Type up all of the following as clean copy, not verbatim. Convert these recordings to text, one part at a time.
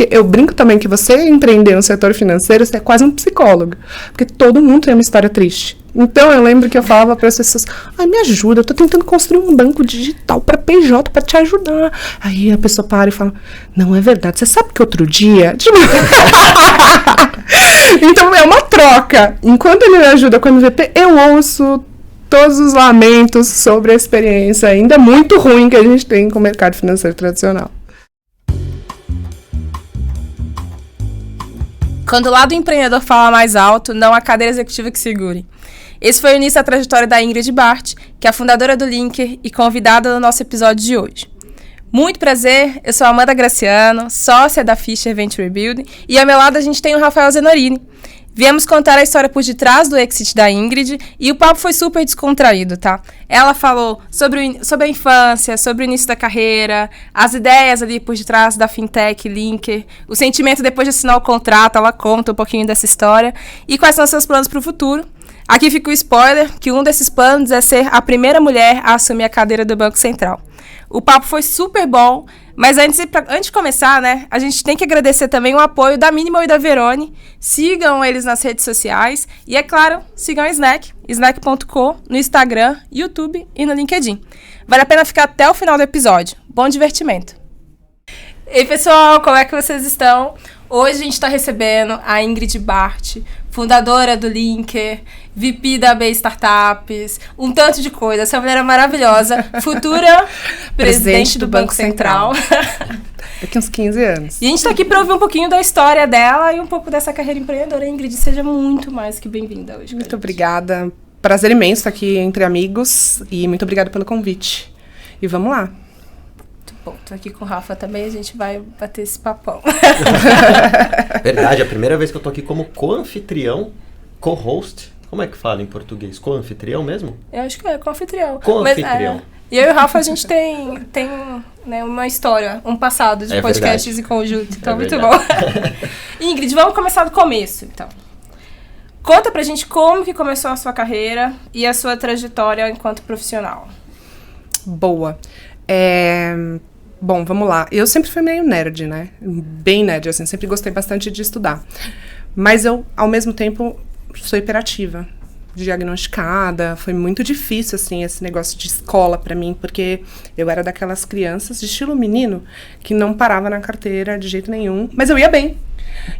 porque eu brinco também que você empreender no setor financeiro, você é quase um psicólogo, porque todo mundo tem uma história triste. Então, eu lembro que eu falava para as pessoas, me ajuda, eu tô tentando construir um banco digital para PJ, para te ajudar. Aí a pessoa para e fala, não é verdade, você sabe que outro dia... Então, é uma troca. Enquanto ele me ajuda com o MVP, eu ouço todos os lamentos sobre a experiência ainda muito ruim que a gente tem com o mercado financeiro tradicional. Quando o lado empreendedor fala mais alto, não há cadeira executiva que segure. Esse foi o início da trajetória da Ingrid Bart, que é a fundadora do Linker e convidada no nosso episódio de hoje. Muito prazer, eu sou a Amanda Graciano, sócia da Fischer Venture Building, e ao meu lado a gente tem o Rafael Zenorini. Viemos contar a história por detrás do exit da Ingrid e o papo foi super descontraído, tá? Ela falou sobre a infância, sobre o início da carreira, as ideias ali por detrás da Fintech, Linker, o sentimento depois de assinar o contrato, ela conta um pouquinho dessa história e quais são os seus planos para o futuro. Aqui fica o spoiler, que um desses planos é ser a primeira mulher a assumir a cadeira do Banco Central. O papo foi super bom, mas antes de começar, né, a gente tem que agradecer também o apoio da Minimal e da Verone. Sigam eles nas redes sociais e, é claro, sigam a Snack, snack.co, no Instagram, YouTube e no LinkedIn. Vale a pena ficar até o final do episódio. Bom divertimento! Ei, pessoal, como é que vocês estão? Hoje a gente está recebendo a Ingrid Bart, fundadora do Linker, VP da B Startups, um tanto de coisa. Essa mulher é maravilhosa, futura presidente do Banco Central. Daqui uns 15 anos. E a gente está aqui para ouvir um pouquinho da história dela e um pouco dessa carreira empreendedora. Ingrid, seja muito mais que bem-vinda hoje. Muito obrigada. Prazer imenso estar aqui entre amigos e muito obrigada pelo convite. E vamos lá. Bom, tô aqui com o Rafa também, a gente vai bater esse papão. Verdade, é a primeira vez que eu tô aqui como co-anfitrião, co-host. Como é que fala em português? Co-anfitrião mesmo? Eu acho que é co-anfitrião. Co-anfitrião. E eu e o Rafa, a gente tem né, uma história, um passado de podcasts em conjunto, então muito bom. Ingrid, vamos começar do começo, então. Conta pra gente como que começou a sua carreira e a sua trajetória enquanto profissional. Boa. Bom, vamos lá. Eu sempre fui meio nerd, né? Bem nerd, assim. Sempre gostei bastante de estudar. Mas eu, ao mesmo tempo, sou hiperativa. Diagnosticada. Foi muito difícil, assim, esse negócio de escola pra mim. Porque eu era daquelas crianças de estilo menino que não parava na carteira de jeito nenhum. Mas eu ia bem.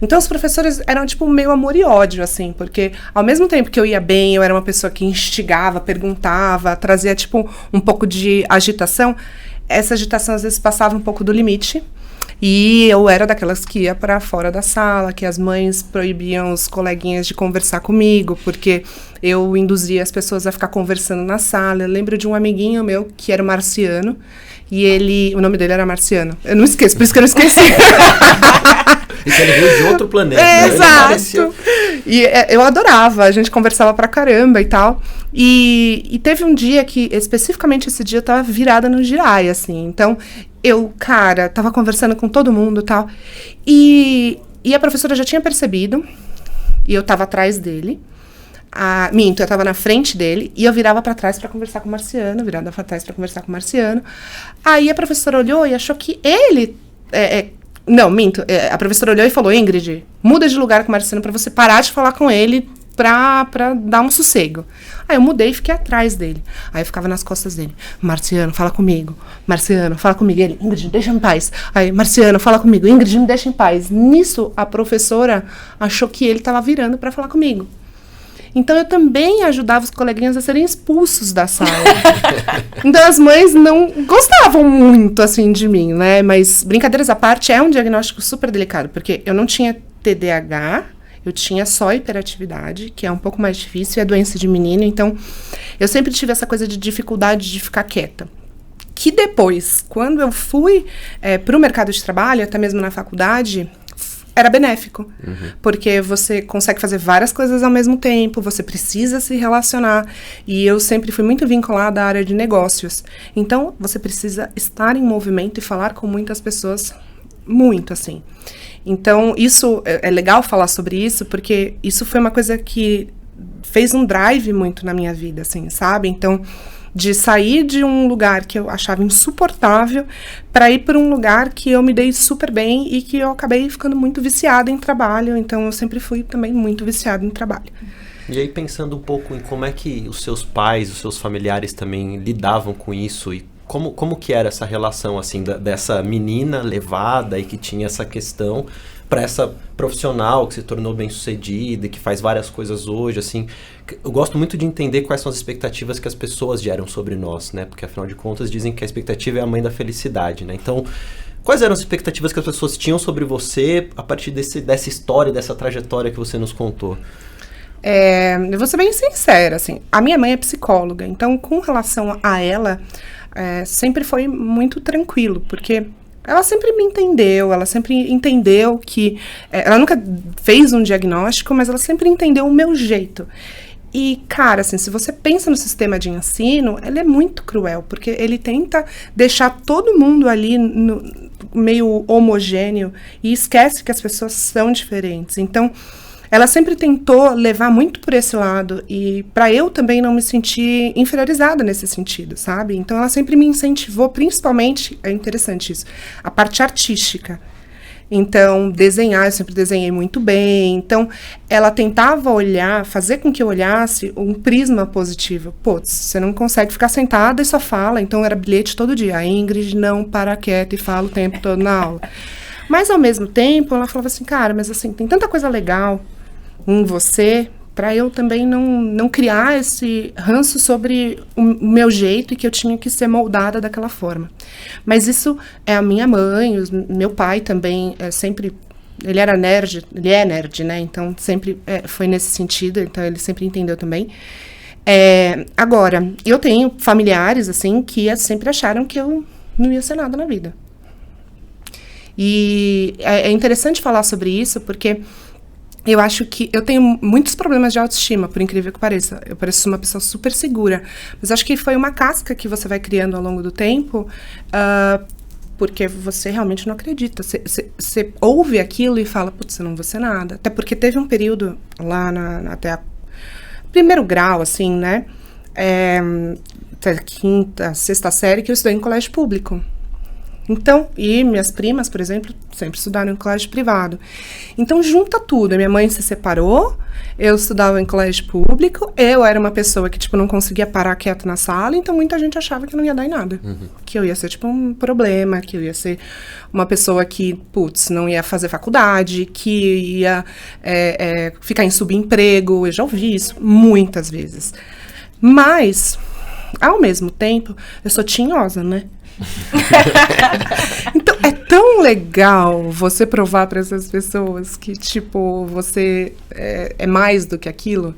Então, os professores eram, tipo, meio amor e ódio, assim. Porque, ao mesmo tempo que eu ia bem, eu era uma pessoa que instigava, perguntava, trazia, tipo, um pouco de agitação. Essa agitação, às vezes, passava um pouco do limite. E eu era daquelas que ia para fora da sala, que as mães proibiam os coleguinhas de conversar comigo, porque eu induzia as pessoas a ficar conversando na sala. Eu lembro de um amiguinho meu, que era o Marciano, e o nome dele era Marciano. Eu não esqueço, por isso que eu não esqueci. E que ele veio de outro planeta. Exato. E eu adorava, a gente conversava pra caramba e tal. E teve um dia que, especificamente esse dia, eu tava virada no Jiraya, assim. Então, eu, cara, tava conversando com todo mundo e tal. E a professora já tinha percebido, e eu tava atrás dele. Eu tava na frente dele, e eu virava pra trás pra conversar com o Marciano, virava pra trás pra conversar com o Marciano. Aí a professora olhou e achou que ele... a professora olhou e falou, Ingrid, muda de lugar com o Marciano pra você parar de falar com ele pra dar um sossego. Aí eu mudei e fiquei atrás dele. Aí eu ficava nas costas dele. Marciano, fala comigo. Marciano, fala comigo. Ele, Ingrid, me deixa em paz. Aí, Marciano, fala comigo. Ingrid, me deixa em paz. Nisso, a professora achou que ele tava virando pra falar comigo. Então, eu também ajudava os coleguinhas a serem expulsos da sala. Então, as mães não gostavam muito, assim, de mim, né? Mas, brincadeiras à parte, é um diagnóstico super delicado. Porque eu não tinha TDAH, eu tinha só hiperatividade, que é um pouco mais difícil, e é doença de menino. Então, eu sempre tive essa coisa de dificuldade de ficar quieta. Que depois, quando eu fui para o mercado de trabalho, até mesmo na faculdade... era benéfico, porque você consegue fazer várias coisas ao mesmo tempo, você precisa se relacionar, e eu sempre fui muito vinculada à área de negócios, então você precisa estar em movimento e falar com muitas pessoas, muito assim. Então isso, é legal falar sobre isso, porque isso foi uma coisa que fez um drive muito na minha vida, assim, sabe? Então, De sair de um lugar que eu achava insuportável para ir para um lugar que eu me dei super bem e que eu acabei ficando muito viciada em trabalho. Então, eu sempre fui também muito viciada em trabalho. E aí, pensando um pouco em como é que os seus pais, os seus familiares também lidavam com isso e como que era essa relação, assim, dessa menina levada e que tinha essa questão para essa profissional que se tornou bem-sucedida e que faz várias coisas hoje, assim. Eu gosto muito de entender quais são as expectativas que as pessoas geram sobre nós, né? Porque, afinal de contas, dizem que a expectativa é a mãe da felicidade, né? Então, quais eram as expectativas que as pessoas tinham sobre você a partir dessa história, dessa trajetória que você nos contou? Eu vou ser bem sincera, assim, a minha mãe é psicóloga, então, com relação a ela, sempre foi muito tranquilo, porque ela sempre me entendeu, ela sempre entendeu que... ela nunca fez um diagnóstico, mas ela sempre entendeu o meu jeito. E, cara, assim, se você pensa no sistema de ensino, ele é muito cruel, porque ele tenta deixar todo mundo ali meio homogêneo e esquece que as pessoas são diferentes. Então, ela sempre tentou levar muito por esse lado e para eu também não me sentir inferiorizada nesse sentido, sabe? Então, ela sempre me incentivou, principalmente, é interessante isso, a parte artística. Então, desenhar, eu sempre desenhei muito bem. Então, ela tentava olhar, fazer com que eu olhasse um prisma positivo. Pô, você não consegue ficar sentada e só fala. Então, era bilhete todo dia. A Ingrid não para quieta e fala o tempo todo na aula. Mas, ao mesmo tempo, ela falava assim, cara, mas assim, tem tanta coisa legal em você, para eu também não criar esse ranço sobre o meu jeito e que eu tinha que ser moldada daquela forma. Mas isso é a minha mãe, meu pai também sempre... Ele era nerd, ele é nerd, né? Então, sempre foi nesse sentido, então ele sempre entendeu também. Agora, eu tenho familiares, assim, que sempre acharam que eu não ia ser nada na vida. E é interessante falar sobre isso, porque... eu acho que eu tenho muitos problemas de autoestima, por incrível que pareça. Eu pareço uma pessoa super segura. Mas acho que foi uma casca que você vai criando ao longo do tempo, porque você realmente não acredita. Você ouve aquilo e fala, putz, eu não vou ser nada. Até porque teve um período lá até primeiro grau, assim, né? Até quinta, sexta série, que eu estudei em colégio público. Então, e minhas primas, por exemplo, sempre estudaram em colégio privado. Então, junta tudo. A minha mãe se separou, eu estudava em colégio público, eu era uma pessoa que, tipo, não conseguia parar quieto na sala, então muita gente achava que não ia dar em nada. Uhum. Que eu ia ser, tipo, um problema, que eu ia ser uma pessoa que, putz, não ia fazer faculdade, que ia ficar em subemprego. Eu já ouvi isso muitas vezes. Mas, ao mesmo tempo, eu sou tinhosa, né? Então, é tão legal você provar para essas pessoas que, tipo, você é mais do que aquilo.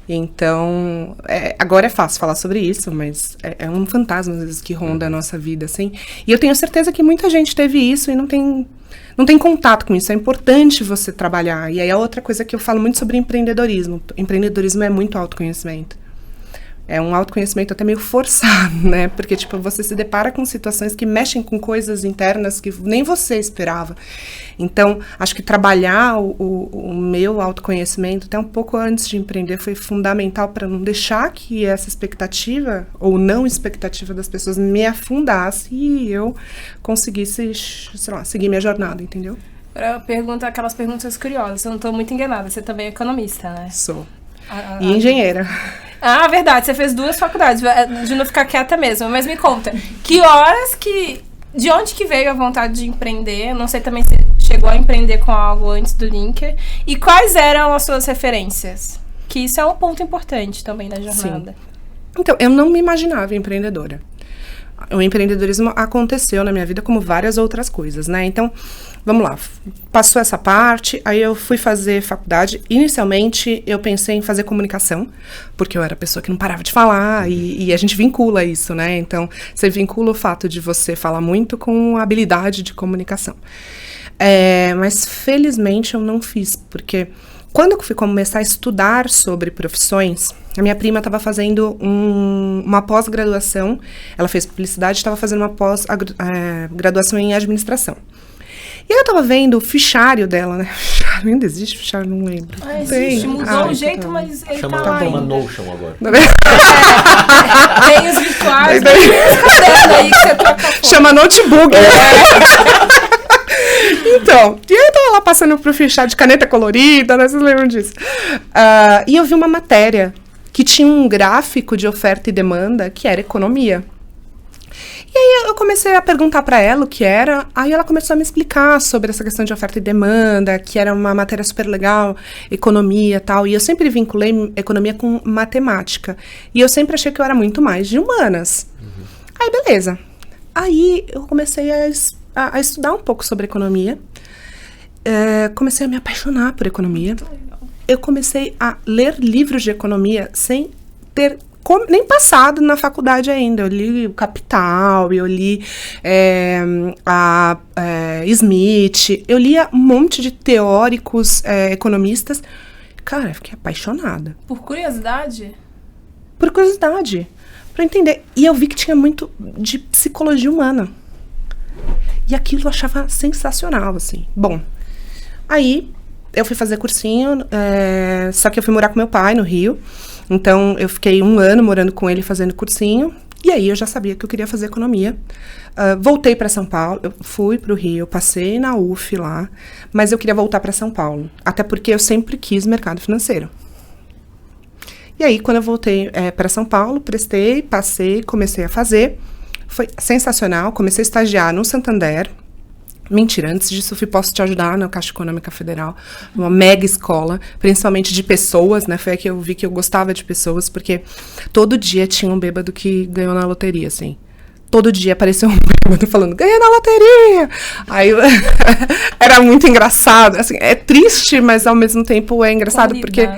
Então, agora é fácil falar sobre isso, mas é um fantasma, às vezes, que ronda a nossa vida, assim. E eu tenho certeza que muita gente teve isso e não tem contato com isso. É importante você trabalhar. E aí, a outra coisa que eu falo muito sobre empreendedorismo. Empreendedorismo é muito autoconhecimento. É um autoconhecimento até meio forçado, né? Porque, tipo, você se depara com situações que mexem com coisas internas que nem você esperava. Então, acho que trabalhar o meu autoconhecimento, até um pouco antes de empreender, foi fundamental para não deixar que essa expectativa, ou não expectativa das pessoas, me afundasse e eu conseguisse, sei lá, seguir minha jornada, entendeu? Aquelas perguntas curiosas. Eu não estou muito enganada, você também é economista, né? Sou. E engenheira. Ah, verdade, você fez 2 faculdades, de não ficar quieta mesmo. Mas me conta, de onde que veio a vontade de empreender? Não sei também se chegou a empreender com algo antes do Linker. E quais eram as suas referências? Que isso é um ponto importante também da jornada. Sim. Então, eu não me imaginava empreendedora. O empreendedorismo aconteceu na minha vida como várias outras coisas, né? Então, vamos lá. Passou essa parte, aí eu fui fazer faculdade. Inicialmente, eu pensei em fazer comunicação, porque eu era a pessoa que não parava de falar, e a gente vincula isso, né? Então, você vincula o fato de você falar muito com a habilidade de comunicação. Mas, felizmente, eu não fiz, porque... quando eu fui começar a estudar sobre profissões, a minha prima estava fazendo uma pós-graduação, ela fez publicidade, estava fazendo uma pós-graduação em administração. E eu tava vendo o fichário dela, né? Fichário, ainda existe fichário? Não lembro. Existe, mudou o jeito, então. mas ele Chama, tá lá chama ainda. Notion agora. Tem os virtuais, mas tem os cadernos aí que você troca foto. Chama notebook. Então, e eu tava lá passando pro fichário de caneta colorida, né? Vocês lembram disso? E eu vi uma matéria que tinha um gráfico de oferta e demanda que era economia. E aí eu comecei a perguntar para ela o que era, aí ela começou a me explicar sobre essa questão de oferta e demanda, que era uma matéria super legal, economia e tal, e eu sempre vinculei economia com matemática, e eu sempre achei que eu era muito mais de humanas. Aí beleza, aí eu comecei a estudar um pouco sobre economia, comecei a me apaixonar por economia, eu comecei a ler livros de economia sem ter nem passado na faculdade ainda. Eu li o Capital, eu li Smith, eu lia um monte de teóricos economistas. Cara, eu fiquei apaixonada. Por curiosidade? Por curiosidade, para entender. E eu vi que tinha muito de psicologia humana. E aquilo eu achava sensacional, assim. Bom, aí eu fui fazer cursinho, só que eu fui morar com meu pai no Rio. Então, eu fiquei 1 ano morando com ele, fazendo cursinho. E aí, eu já sabia que eu queria fazer economia. Voltei para São Paulo. Eu fui para o Rio, passei na UF lá. Mas eu queria voltar para São Paulo. Até porque eu sempre quis mercado financeiro. E aí, quando eu voltei para São Paulo, prestei, passei, comecei a fazer. Foi sensacional. Comecei a estagiar no Santander. Mentira, antes disso eu posso te ajudar na Caixa Econômica Federal, uma mega escola, principalmente de pessoas, né? Foi aí que eu vi que eu gostava de pessoas, porque todo dia tinha um bêbado que ganhou na loteria, assim. Todo dia apareceu um bêbado falando, ganhei na loteria! Aí era muito engraçado, assim, é triste, mas ao mesmo tempo é engraçado, porque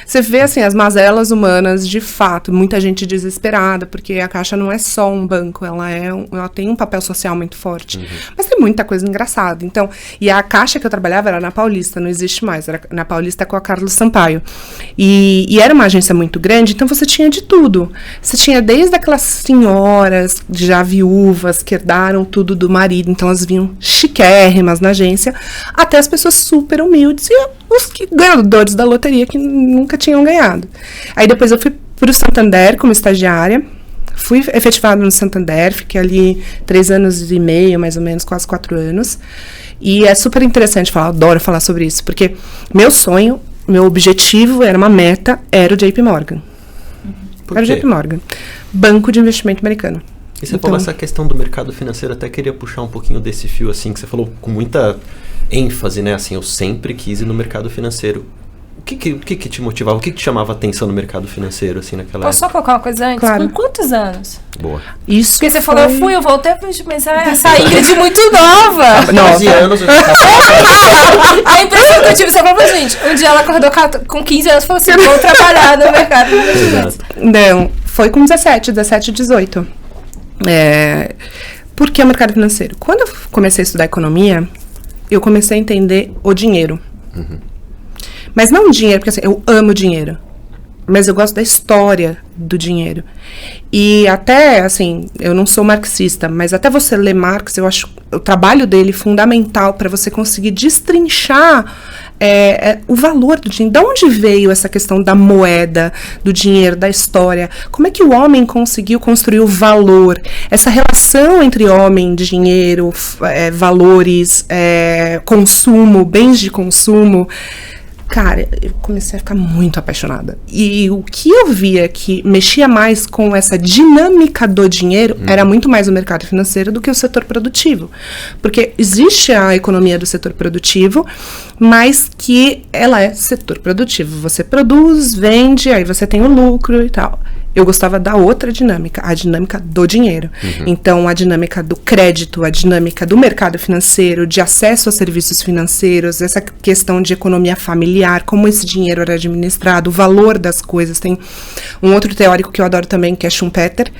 você vê, assim, as mazelas humanas, de fato, muita gente desesperada, porque a Caixa não é só um banco, ela tem um papel social muito forte. Mas tem muita coisa engraçada. Então, e a Caixa que eu trabalhava era na Paulista, não existe mais, era na Paulista com a Carlos Sampaio. E era uma agência muito grande, então você tinha de tudo. Você tinha desde aquelas senhoras já viúvas que herdaram tudo do marido, então elas vinham chiquérrimas na agência, até as pessoas super humildes e os ganhadores da loteria que nunca tinham ganhado. Aí depois eu fui para o Santander como estagiária, fui efetivada no Santander, fiquei ali 3 anos e meio, mais ou menos, quase 4 anos. E é super interessante falar, adoro falar sobre isso, porque meu sonho, meu objetivo, era uma meta, era o JP Morgan. Por era quê? o JP Morgan, banco de investimento americano. E você falou essa questão do mercado financeiro, até queria puxar um pouquinho desse fio, assim, que você falou com muita ênfase, né? Assim, eu sempre quis ir no mercado financeiro. O que te motivava? O que te chamava a atenção no mercado financeiro, assim, naquela Posso só colocar uma coisa antes? Claro. Com quantos anos? Boa. Isso Porque você falou, eu voltei a pensar, essa Ingrid muito nova. 12 anos eu tava... A impressão que eu tive, você falou, gente, um dia ela acordou com 15 anos e falou assim, vou trabalhar no mercado. Exato. Não, foi com 17, 18. Por que o mercado financeiro? Quando eu comecei a estudar economia, eu comecei a entender o dinheiro. Mas não o dinheiro, porque assim, eu amo dinheiro. Mas eu gosto da história do dinheiro. E até, assim, eu não sou marxista, mas até você ler Marx, eu acho o trabalho dele fundamental para você conseguir destrinchar o valor do dinheiro. De onde veio essa questão da moeda, do dinheiro, da história? Como é que o homem conseguiu construir o valor? Essa relação entre homem, dinheiro, valores, consumo, bens de consumo. Cara, eu comecei a ficar muito apaixonada. E o que eu via que mexia mais com essa dinâmica do dinheiro era muito mais o mercado financeiro do que o setor produtivo. Porque existe a economia do setor produtivo, mas que ela é setor produtivo. Você produz, vende, aí você tem o lucro e tal. Eu gostava da outra dinâmica, a dinâmica do dinheiro. Então, a dinâmica do crédito, a dinâmica do mercado financeiro, de acesso a serviços financeiros, essa questão de economia familiar, como esse dinheiro era administrado, o valor das coisas. Tem um outro teórico que eu adoro também, que é Schumpeter,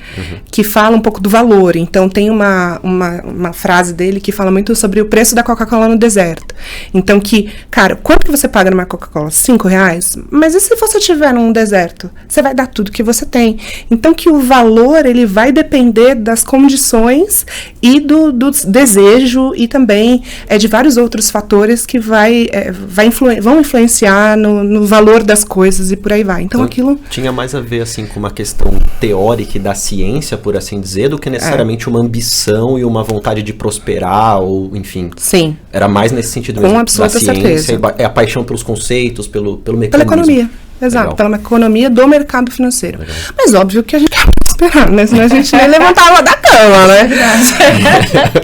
que fala um pouco do valor. Então, tem uma frase dele que fala muito sobre o preço da Coca-Cola no deserto. Então, cara, quanto que você paga numa Coca-Cola? R$5? Mas e se você estiver num deserto? Você vai dar tudo que você tem. também. Então, que o valor, ele vai depender das condições e do desejo e também de vários outros fatores que vão influenciar no valor das coisas e por aí vai. Então, aquilo... Tinha mais a ver, assim, com uma questão teórica e da ciência, por assim dizer, do que necessariamente uma ambição e uma vontade de prosperar, ou, enfim. Sim. Era mais nesse sentido mesmo. Com absoluta certeza. É a paixão pelos conceitos, pelo mecanismo. Pela economia. Exato, Legal. pela economia do mercado financeiro. Legal. Mas óbvio que a gente quer esperar, né? Senão a gente nem levantava da cama, né?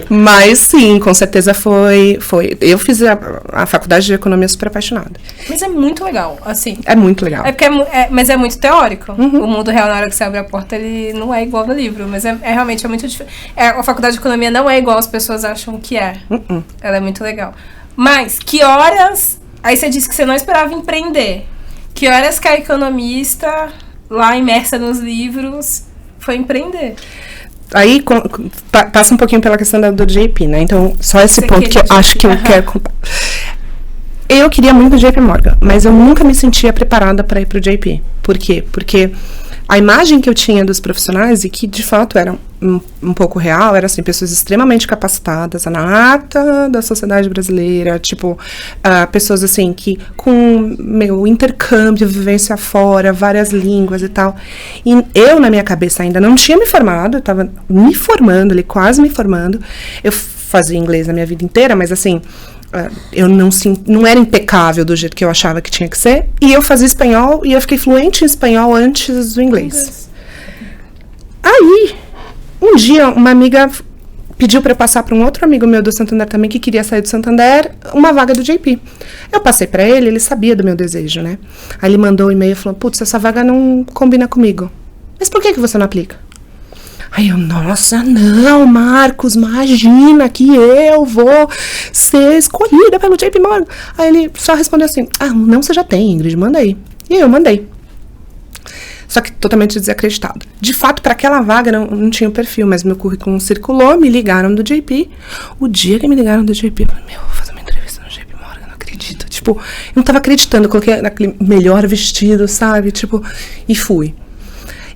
Mas sim, com certeza foi. Eu fiz a faculdade de economia super apaixonada. Mas é muito legal, assim. É muito legal. É porque mas é muito teórico. O mundo real, na hora que você abre a porta, ele não é igual ao do livro. Mas realmente muito diferente. A faculdade de economia não é igual as pessoas acham que é. Ela é muito legal. Mas, que horas... Aí você disse que você não esperava empreender. Que horas que a economista, lá imersa nos livros, foi empreender? Aí passa um pouquinho pela questão do JP, né? Então, só esse ponto que eu acho que eu quero contar. Eu queria muito o JP Morgan, mas eu nunca me sentia preparada para ir para o JP. Por quê? Porque a imagem que eu tinha dos profissionais, e que de fato era um pouco real, era assim, pessoas extremamente capacitadas, a nata da sociedade brasileira, tipo, pessoas assim, que com intercâmbio, vivência fora, várias línguas e tal. E eu, na minha cabeça, ainda não tinha me formado, eu estava me formando ali, quase me formando. Eu fazia inglês a minha vida inteira, mas assim... eu não era impecável do jeito que eu achava que tinha que ser, e eu fazia espanhol, e eu fiquei fluente em espanhol antes do inglês. Aí, um dia, uma amiga pediu para eu passar para um outro amigo meu do Santander também, que queria sair do Santander, uma vaga do JP. Eu passei para ele sabia do meu desejo, né? Aí ele mandou um e-mail falando, putz, essa vaga não combina comigo. Mas por que você não aplica? Aí eu, nossa, não, Marcos, imagina que eu vou ser escolhida pelo JP Morgan. Aí ele só respondeu assim, não, você já tem, Ingrid, manda aí. E eu mandei. Só que totalmente desacreditado. De fato, para aquela vaga não tinha o perfil, mas meu currículo circulou, me ligaram do JP. O dia que me ligaram do JP, eu falei, vou fazer uma entrevista no JP Morgan, não acredito. Tipo, eu não tava acreditando, eu coloquei naquele melhor vestido, sabe? Tipo, e fui.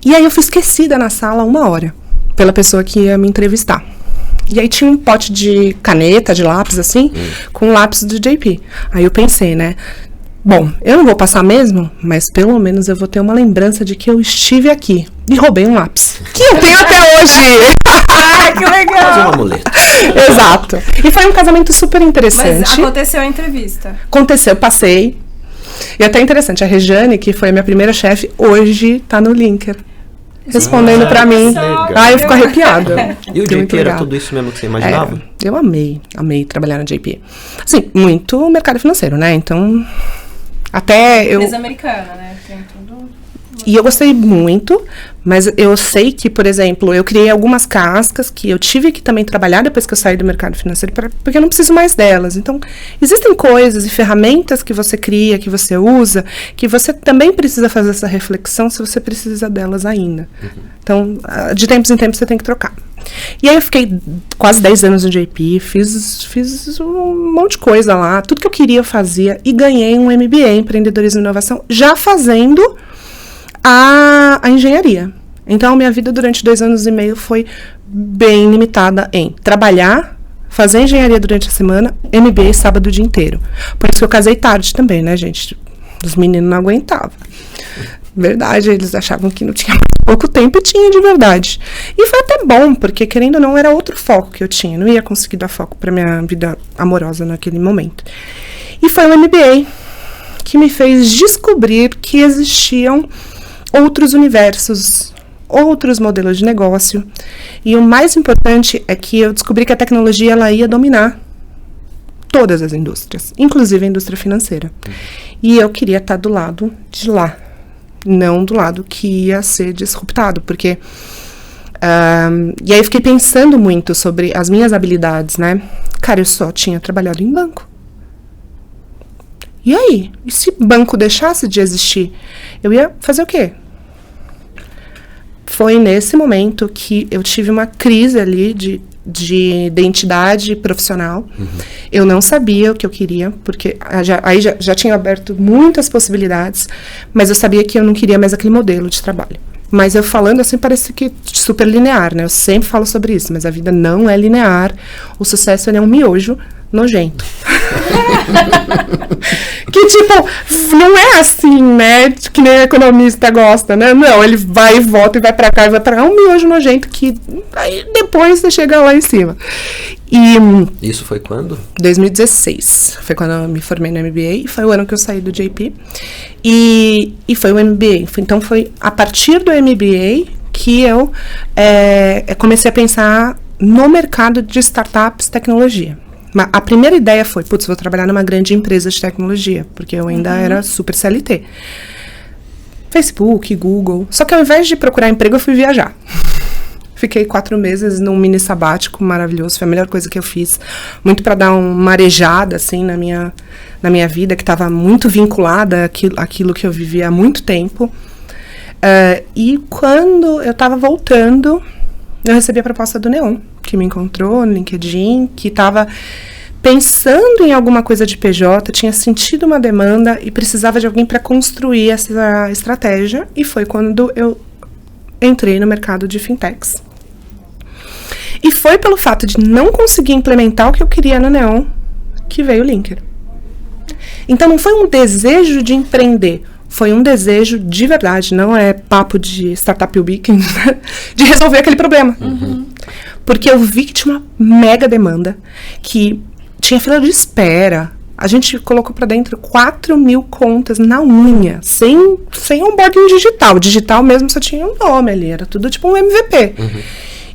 E aí eu fui esquecida na sala 1 hora. Pela pessoa que ia me entrevistar. E aí tinha um pote de caneta, de lápis, assim, com o lápis do JP. Aí eu pensei, né? Bom, eu não vou passar mesmo, mas pelo menos eu vou ter uma lembrança de que eu estive aqui. E roubei um lápis. Que eu tenho até hoje! Que legal! Fazer uma muleta. Exato. E foi um casamento super interessante. Mas aconteceu a entrevista. Aconteceu, passei. E até interessante, a Regiane, que foi a minha primeira chefe, hoje tá no Linker. Respondendo pra mim. Legal. Eu fico arrepiada. E o JP era tudo isso mesmo que você imaginava? Eu amei trabalhar no JP. Assim, muito mercado financeiro, né? Então, até eu... Empresa americana, né? Tem tudo... E eu gostei muito, mas eu sei que, por exemplo, eu criei algumas cascas que eu tive que também trabalhar depois que eu saí do mercado financeiro, porque eu não preciso mais delas. Então, existem coisas e ferramentas que você cria, que você usa, que você também precisa fazer essa reflexão se você precisa delas ainda. Então, de tempos em tempos você tem que trocar. E aí eu fiquei quase 10 anos no JP, fiz um monte de coisa lá, tudo que eu queria eu fazia, e ganhei um MBA em Empreendedorismo e Inovação, já fazendo a engenharia. Então, minha vida durante 2 anos e meio foi bem limitada em trabalhar, fazer engenharia durante a semana, MBA sábado o dia inteiro. Por isso que eu casei tarde também, né, gente? Os meninos não aguentavam. Verdade, eles achavam que não tinha pouco tempo, e tinha de verdade. E foi até bom, porque querendo ou não, era outro foco que eu tinha. Não ia conseguir dar foco para minha vida amorosa naquele momento. E foi o MBA que me fez descobrir que existiam outros universos, outros modelos de negócio. E o mais importante é que eu descobri que a tecnologia ela ia dominar todas as indústrias, inclusive a indústria financeira. E eu queria estar do lado de lá, não do lado que ia ser disruptado, porque... e aí eu fiquei pensando muito sobre as minhas habilidades, né? Cara, eu só tinha trabalhado em banco. E aí? E se banco deixasse de existir? Eu ia fazer o quê? Foi nesse momento que eu tive uma crise ali de identidade profissional. Eu não sabia o que eu queria, porque aí já tinha aberto muitas possibilidades, mas eu sabia que eu não queria mais aquele modelo de trabalho. Mas eu falando assim parece que super linear, né? Eu sempre falo sobre isso, mas a vida não é linear. O sucesso ele é um miojo nojento. Que tipo, não é assim, né? Que nem o economista gosta, né? Não, ele vai e volta e vai pra cá e vai pra cá. É um miojo nojento que aí depois você chega lá em cima. E isso foi quando? 2016. Foi quando eu me formei no MBA. E foi o ano que eu saí do JP. E foi o MBA. Então foi a partir do MBA que eu comecei a pensar no mercado de startups tecnologia. A primeira ideia foi, vou trabalhar numa grande empresa de tecnologia, porque eu ainda era super CLT. Facebook, Google. Só que ao invés de procurar emprego, eu fui viajar. Fiquei 4 meses num mini sabático maravilhoso, foi a melhor coisa que eu fiz. Muito para dar uma arejada, assim, na minha vida, que estava muito vinculada àquilo que eu vivia há muito tempo. E quando eu estava voltando, eu recebi a proposta do Neon, que me encontrou no LinkedIn, que estava pensando em alguma coisa de PJ, tinha sentido uma demanda e precisava de alguém para construir essa estratégia. E foi quando eu entrei no mercado de fintechs. E foi pelo fato de não conseguir implementar o que eu queria no Neon que veio o Linker. Então não foi um desejo de empreender, foi um desejo de verdade, não é papo de startup weekend, de resolver aquele problema. Porque eu vi que tinha uma mega demanda, que tinha fila de espera. A gente colocou para dentro 4.000 contas na unha, sem onboarding digital. Digital mesmo só tinha um nome ali, era tudo tipo um MVP.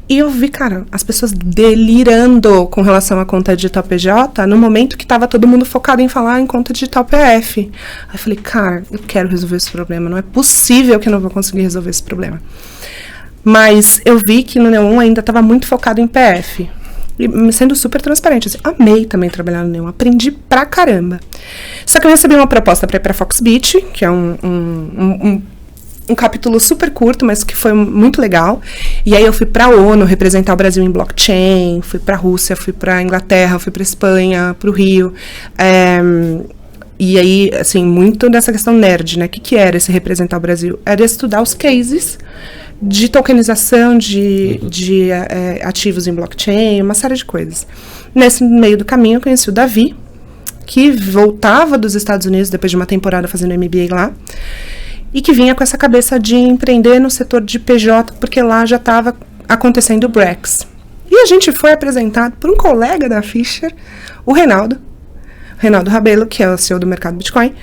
E eu vi, cara, as pessoas delirando com relação à conta digital PJ no momento que estava todo mundo focado em falar em conta digital PF. Aí eu falei, cara, eu quero resolver esse problema. Não é possível que eu não vou conseguir resolver esse problema. Mas eu vi que no Neon ainda estava muito focado em PF. E sendo super transparente. Assim, amei também trabalhar no Neon. Aprendi pra caramba. Só que eu recebi uma proposta para ir pra Foxbit, que é um capítulo super curto, mas que foi muito legal. E aí eu fui pra ONU representar o Brasil em blockchain, fui pra Rússia, fui pra Inglaterra, fui pra Espanha, pro Rio. E aí, assim, muito dessa questão nerd, né? O que era esse representar o Brasil? Era estudar os cases de tokenização de ativos em blockchain, uma série de coisas. Nesse meio do caminho eu conheci o Davi, que voltava dos Estados Unidos depois de uma temporada fazendo MBA lá, e que vinha com essa cabeça de empreender no setor de PJ, porque lá já estava acontecendo o Brex. E a gente foi apresentado por um colega da Fischer, o Reinaldo Rabelo, que é o CEO do mercado Bitcoin,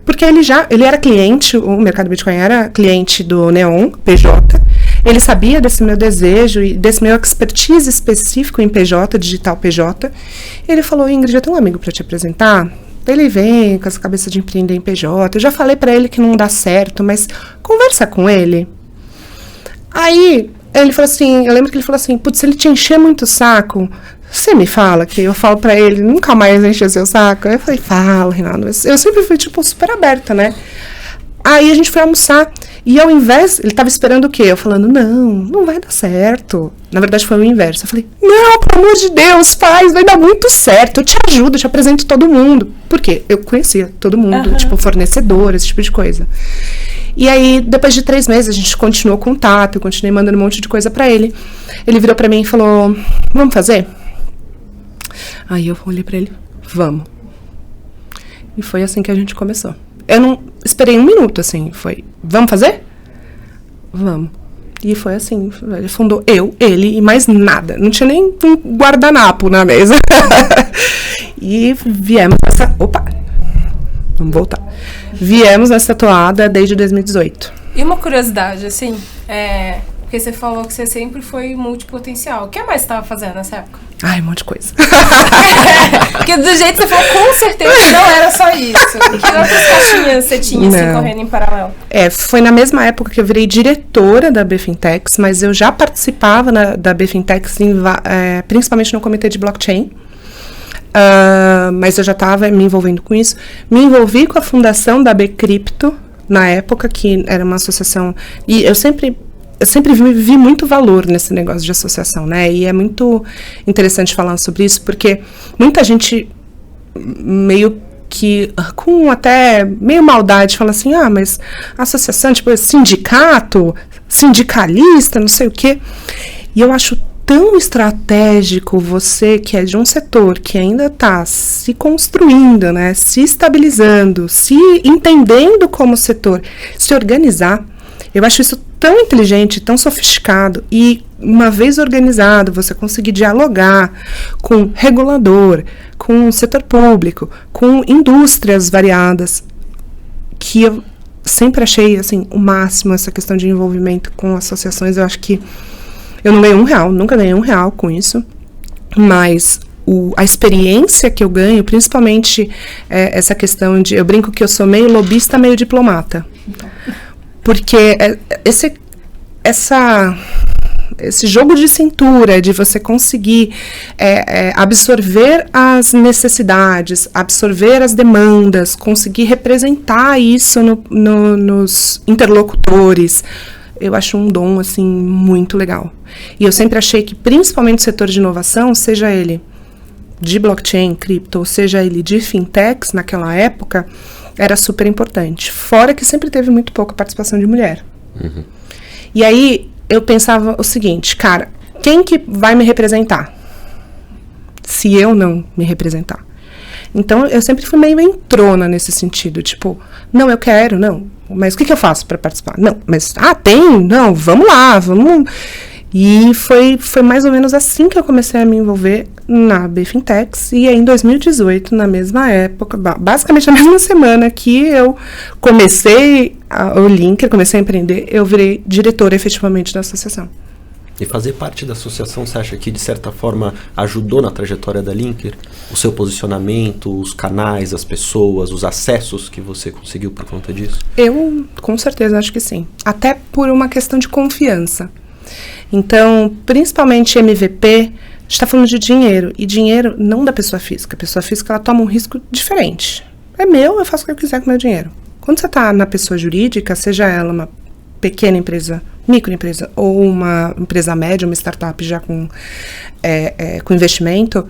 porque ele era cliente, o mercado Bitcoin era cliente do Neon, PJ, ele sabia desse meu desejo e desse meu expertise específico em PJ, digital PJ. Ele falou, Ingrid, eu tenho um amigo para te apresentar. Ele vem com essa cabeça de empreender em PJ. Eu já falei para ele que não dá certo, mas conversa com ele. Aí, ele falou assim, eu lembro que ele falou assim, putz, se ele te encher muito o saco, você me fala, que eu falo pra ele, nunca mais encher seu saco. Aí eu falei, fala, Renato. Eu sempre fui, tipo, super aberta, né? Aí a gente foi almoçar. E ao invés, ele tava esperando o quê? Eu falando, não vai dar certo. Na verdade foi o inverso. Eu falei, não, pelo amor de Deus, faz, vai dar muito certo. Eu te ajudo, eu te apresento todo mundo. Por quê? Eu conhecia todo mundo, tipo, fornecedor, esse tipo de coisa. E aí, depois de 3 meses, a gente continuou contato, eu continuei mandando um monte de coisa pra ele. Ele virou pra mim e falou, vamos fazer? Aí eu olhei pra ele, vamos. E foi assim que a gente começou. Eu não esperei 1 minuto, assim, foi, vamos fazer? Vamos. E foi assim, ele fundou ele e mais nada. Não tinha nem um guardanapo na mesa. E viemos nessa... Opa! Vamos voltar. Viemos nessa toada desde 2018. E uma curiosidade, assim, porque você falou que você sempre foi multipotencial. O que mais você estava fazendo nessa época? Ai, um monte de coisa. Porque do jeito que você falou, com certeza não era só isso. Que outras caixinhas você tinha, assim, correndo em paralelo? Foi na mesma época que eu virei diretora da BFintex, mas eu já participava da BFintex, principalmente no comitê de blockchain. Mas eu já estava me envolvendo com isso. Me envolvi com a fundação da Bcrypto, na época, que era uma associação... E eu sempre vi muito valor nesse negócio de associação, né? E é muito interessante falar sobre isso, porque muita gente meio que, com até meio maldade, fala assim, mas associação, tipo, sindicato, sindicalista, não sei o quê. E eu acho tão estratégico você que é de um setor que ainda está se construindo, né, se estabilizando, se entendendo como setor, se organizar. Eu acho isso tão inteligente, tão sofisticado, e uma vez organizado, você conseguir dialogar com regulador, com o setor público, com indústrias variadas, que eu sempre achei, assim, o máximo essa questão de envolvimento com associações. Eu acho que eu não ganhei R$1, nunca ganhei R$1 com isso, mas a experiência que eu ganho, principalmente essa questão de, eu brinco que eu sou meio lobista, meio diplomata, porque esse jogo de cintura, de você conseguir absorver as necessidades, absorver as demandas, conseguir representar isso nos interlocutores, eu acho um dom, assim, muito legal. E eu sempre achei que, principalmente o setor de inovação, seja ele de blockchain, cripto, ou seja ele de fintechs, naquela época, era super importante. Fora que sempre teve muito pouca participação de mulher. Uhum. E aí, eu pensava o seguinte, cara, quem que vai me representar? Se eu não me representar. Então, eu sempre fui meio entrona nesse sentido, tipo, não, eu quero, não, mas o que eu faço para participar? Não, mas, não, vamos lá, vamos. E foi mais ou menos assim que eu comecei a me envolver na BFintex, e aí em 2018, na mesma época, basicamente na mesma semana que eu comecei o Linker, comecei a empreender, eu virei diretora efetivamente da associação. E fazer parte da associação, você acha que de certa forma ajudou na trajetória da Linker? O seu posicionamento, os canais, as pessoas, os acessos que você conseguiu por conta disso? Eu, com certeza, acho que sim. Até por uma questão de confiança. Então, principalmente MVP, a gente está falando de dinheiro. E dinheiro não da pessoa física. A pessoa física, ela toma um risco diferente. É meu, eu faço o que eu quiser com o meu dinheiro. Quando você está na pessoa jurídica, seja ela uma pequena empresa, microempresa, ou uma empresa média, uma startup já com investimento,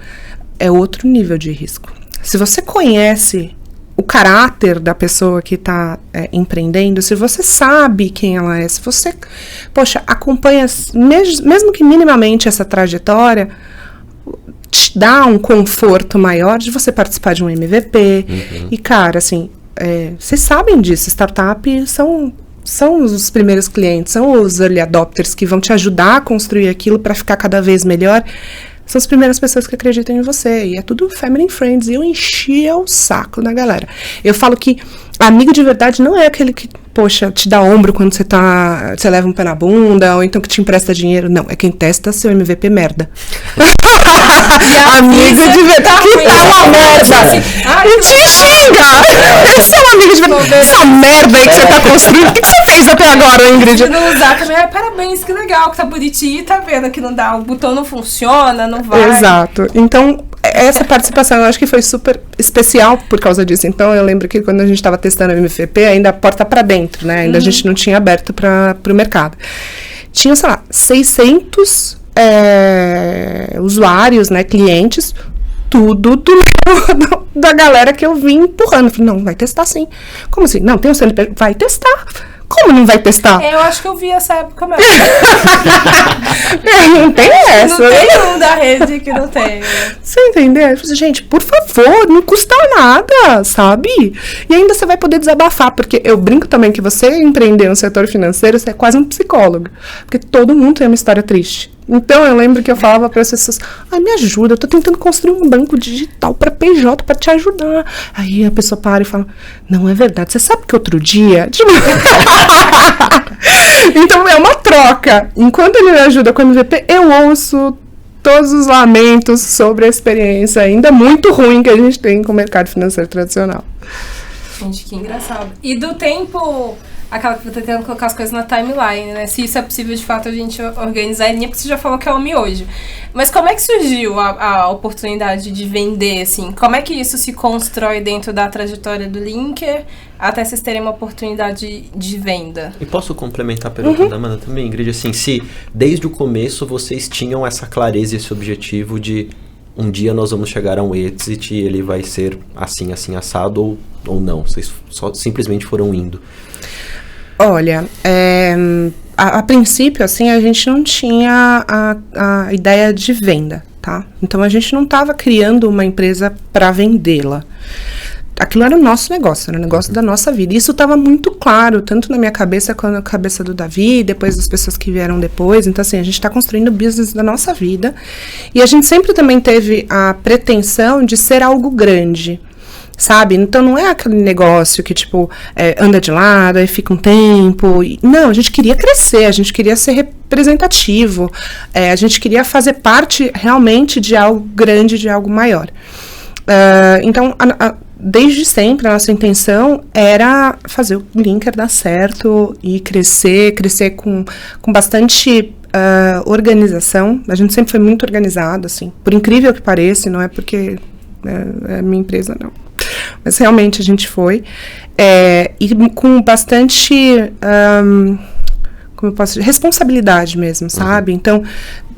é outro nível de risco. Se você conhece o caráter da pessoa que está empreendendo, se você sabe quem ela é, se você, acompanha, mesmo que minimamente essa trajetória, te dá um conforto maior de você participar de um MVP. Uhum. E, cara, assim, vocês sabem disso, startup são os primeiros clientes, são os early adopters que vão te ajudar a construir aquilo para ficar cada vez melhor. São as primeiras pessoas que acreditam em você. E é tudo family and friends. E eu enchia o saco da galera. Eu falo que amigo de verdade não é aquele que, te dá ombro quando você leva um pé na bunda, ou então que te empresta dinheiro. Não, é quem testa seu MVP merda. Amigo de verdade que tá uma merda. E te xinga. Esse é um amigo de verdade. Essa merda aí que você tá construindo. O que você fez até agora, Ingrid? Se não usar também, parabéns, que legal, que tá bonitinho, tá vendo que não dá, o botão não funciona, não vai. Exato. Então, essa participação eu acho que foi super especial por causa disso. Então, eu lembro que quando a gente estava testando o MVP, ainda a porta para dentro, né? Ainda a gente não tinha aberto para o mercado. Tinha, sei lá, 600 usuários, né? Clientes, tudo da galera que eu vim empurrando. Falei, não, vai testar sim. Como assim? Não, tem o CNPJ, vai testar. Como não vai testar? Eu acho que eu vi essa época mesmo. Não tem essa. Não tem um da rede que não tem. Você entendeu? Eu falei, gente, por favor, não custa nada, sabe? E ainda você vai poder desabafar, porque eu brinco também que você empreender no setor financeiro, você é quase um psicólogo. Porque todo mundo tem uma história triste. Então, eu lembro que eu falava para as pessoas, me ajuda, eu tô tentando construir um banco digital para PJ, para te ajudar. Aí a pessoa para e fala, não é verdade, você sabe que outro dia... Então, é uma troca. Enquanto ele me ajuda com o MVP, eu ouço todos os lamentos sobre a experiência ainda muito ruim que a gente tem com o mercado financeiro tradicional. Gente, que engraçado. E do tempo... Aquela que eu tô tentando colocar as coisas na timeline, né? Se isso é possível, de fato, a gente organizar em linha, porque você já falou que é o miojo. Mas como é que surgiu a oportunidade de vender, assim? Como é que isso se constrói dentro da trajetória do Linker até vocês terem uma oportunidade de venda? E posso complementar a pergunta da Amanda também, Ingrid? Assim, se desde o começo vocês tinham essa clareza, esse objetivo de um dia nós vamos chegar a um exit e ele vai ser assim, assim, assado, ou não? Vocês só simplesmente foram indo? Olha, a princípio, assim, a gente não tinha a ideia de venda, tá? Então, a gente não estava criando uma empresa para vendê-la. Aquilo era o nosso negócio, era o negócio da nossa vida. E isso estava muito claro, tanto na minha cabeça quanto na cabeça do Davi, depois das pessoas que vieram depois. Então, assim, a gente está construindo o business da nossa vida. E a gente sempre também teve a pretensão de ser algo grande, sabe? Então, não é aquele negócio que, tipo, anda de lado, aí fica um tempo. Não, a gente queria crescer, a gente queria ser representativo. A gente queria fazer parte, realmente, de algo grande, de algo maior. Então, desde sempre, a nossa intenção era fazer o Linker dar certo e crescer com bastante organização. A gente sempre foi muito organizado, assim, por incrível que pareça, não é porque é minha empresa, não. Mas realmente a gente foi. E com bastante, como eu posso dizer, responsabilidade mesmo, sabe? Então,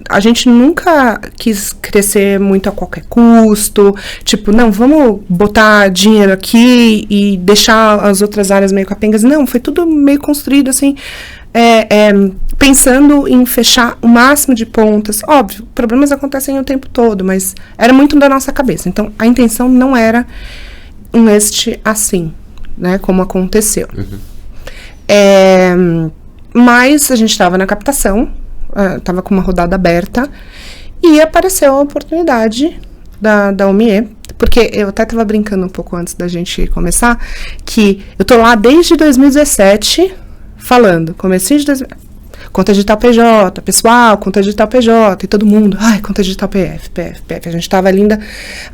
a gente nunca quis crescer muito a qualquer custo, tipo, não, vamos botar dinheiro aqui e deixar as outras áreas meio capengas. Não, foi tudo meio construído, assim, pensando em fechar o máximo de pontas. Óbvio, problemas acontecem o tempo todo, mas era muito da nossa cabeça. Então, a intenção não era um exit assim, né, como aconteceu. Mas a gente estava na captação, estava com uma rodada aberta, e apareceu a oportunidade da OMIE, porque eu até estava brincando um pouco antes da gente começar, que eu tô lá desde 2017, falando, comecinho de 2017, conta digital PJ, pessoal, conta digital PJ, e todo mundo, conta digital PF. A gente estava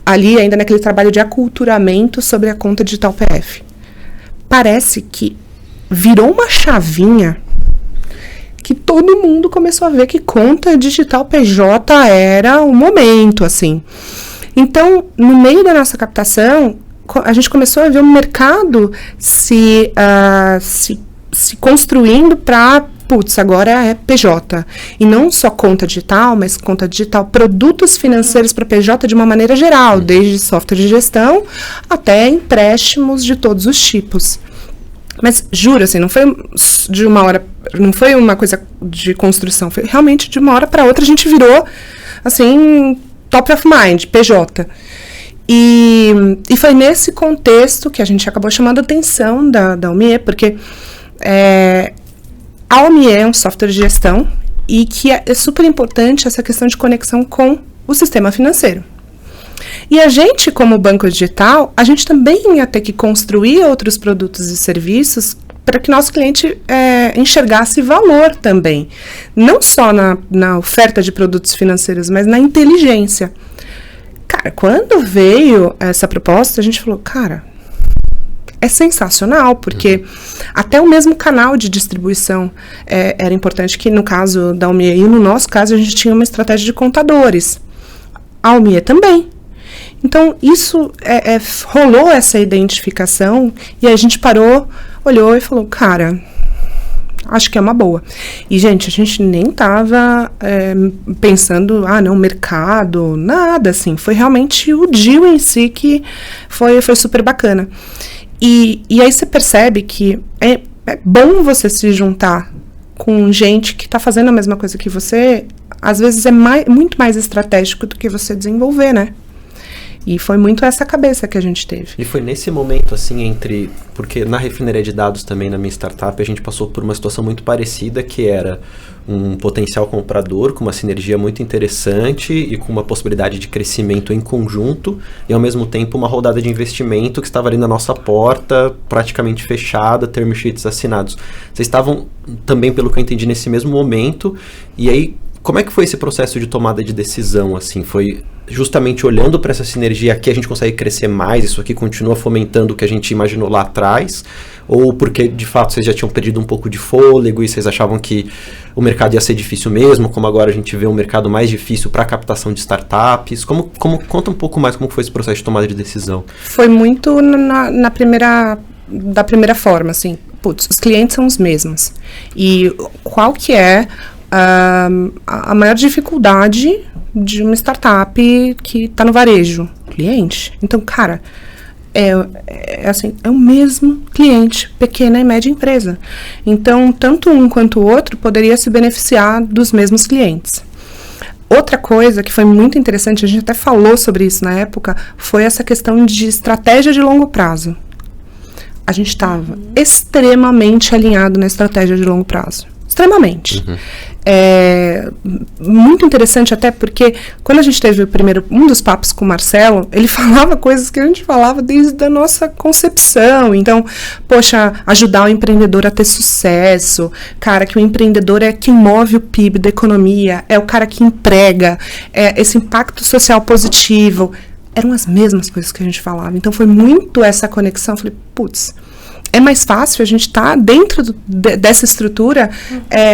ali ainda naquele trabalho de aculturamento sobre a conta digital PF. Parece que virou uma chavinha que todo mundo começou a ver que conta digital PJ era o momento, assim. Então, no meio da nossa captação, a gente começou a ver o mercado se construindo para, agora é PJ. E não só conta digital, mas conta digital, produtos financeiros para PJ de uma maneira geral, desde software de gestão até empréstimos de todos os tipos. Mas, juro, assim, não foi de uma hora, não foi uma coisa de construção, foi realmente de uma hora para outra a gente virou, assim, top of mind, PJ. E foi nesse contexto que a gente acabou chamando a atenção da OMIE, porque a OMIE é um software de gestão e que é super importante essa questão de conexão com o sistema financeiro. E a gente, como banco digital, a gente também ia ter que construir outros produtos e serviços para que nosso cliente enxergasse valor também. Não só na oferta de produtos financeiros, mas na inteligência. Cara, quando veio essa proposta, a gente falou, cara, é sensacional, porque até o mesmo canal de distribuição era importante, que no caso da OMIE e no nosso caso, a gente tinha uma estratégia de contadores. A OMIE também. Então, isso rolou essa identificação e a gente parou, olhou e falou, cara, acho que é uma boa. E, gente, a gente nem tava pensando, não, mercado, nada, assim. Foi realmente o deal em si que foi super bacana. E aí você percebe que é bom você se juntar com gente que está fazendo a mesma coisa que você. Às vezes é muito mais estratégico do que você desenvolver, né? E foi muito essa cabeça que a gente teve. E foi nesse momento, assim, porque na refinaria de dados também, na minha startup, a gente passou por uma situação muito parecida, que era um potencial comprador com uma sinergia muito interessante e com uma possibilidade de crescimento em conjunto, e ao mesmo tempo uma rodada de investimento que estava ali na nossa porta, praticamente fechada, term sheets assinados. Vocês estavam também, pelo que eu entendi, nesse mesmo momento, e aí, como é que foi esse processo de tomada de decisão, assim? Foi justamente olhando para essa sinergia, aqui a gente consegue crescer mais, isso aqui continua fomentando o que a gente imaginou lá atrás? Ou porque, de fato, vocês já tinham perdido um pouco de fôlego e vocês achavam que o mercado ia ser difícil mesmo, como agora a gente vê um mercado mais difícil para a captação de startups? Conta um pouco mais como foi esse processo de tomada de decisão. Foi muito da primeira forma, assim, os clientes são os mesmos. E qual que é a maior dificuldade de uma startup que está no varejo, cliente. Então, cara, assim, é o mesmo cliente, pequena e média empresa. Então, tanto um quanto o outro poderia se beneficiar dos mesmos clientes. Outra coisa que foi muito interessante, a gente até falou sobre isso na época, foi essa questão de estratégia de longo prazo. A gente estava extremamente alinhado na estratégia de longo prazo. Extremamente. Muito interessante até porque quando a gente teve um dos papos com o Marcelo, ele falava coisas que a gente falava desde a nossa concepção. Então, poxa, ajudar o empreendedor a ter sucesso, cara, que o empreendedor é quem move o PIB da economia, é o cara que emprega, esse impacto social positivo. Eram as mesmas coisas que a gente falava. Então, foi muito essa conexão. Eu falei, putz, é mais fácil a gente estar dentro dessa estrutura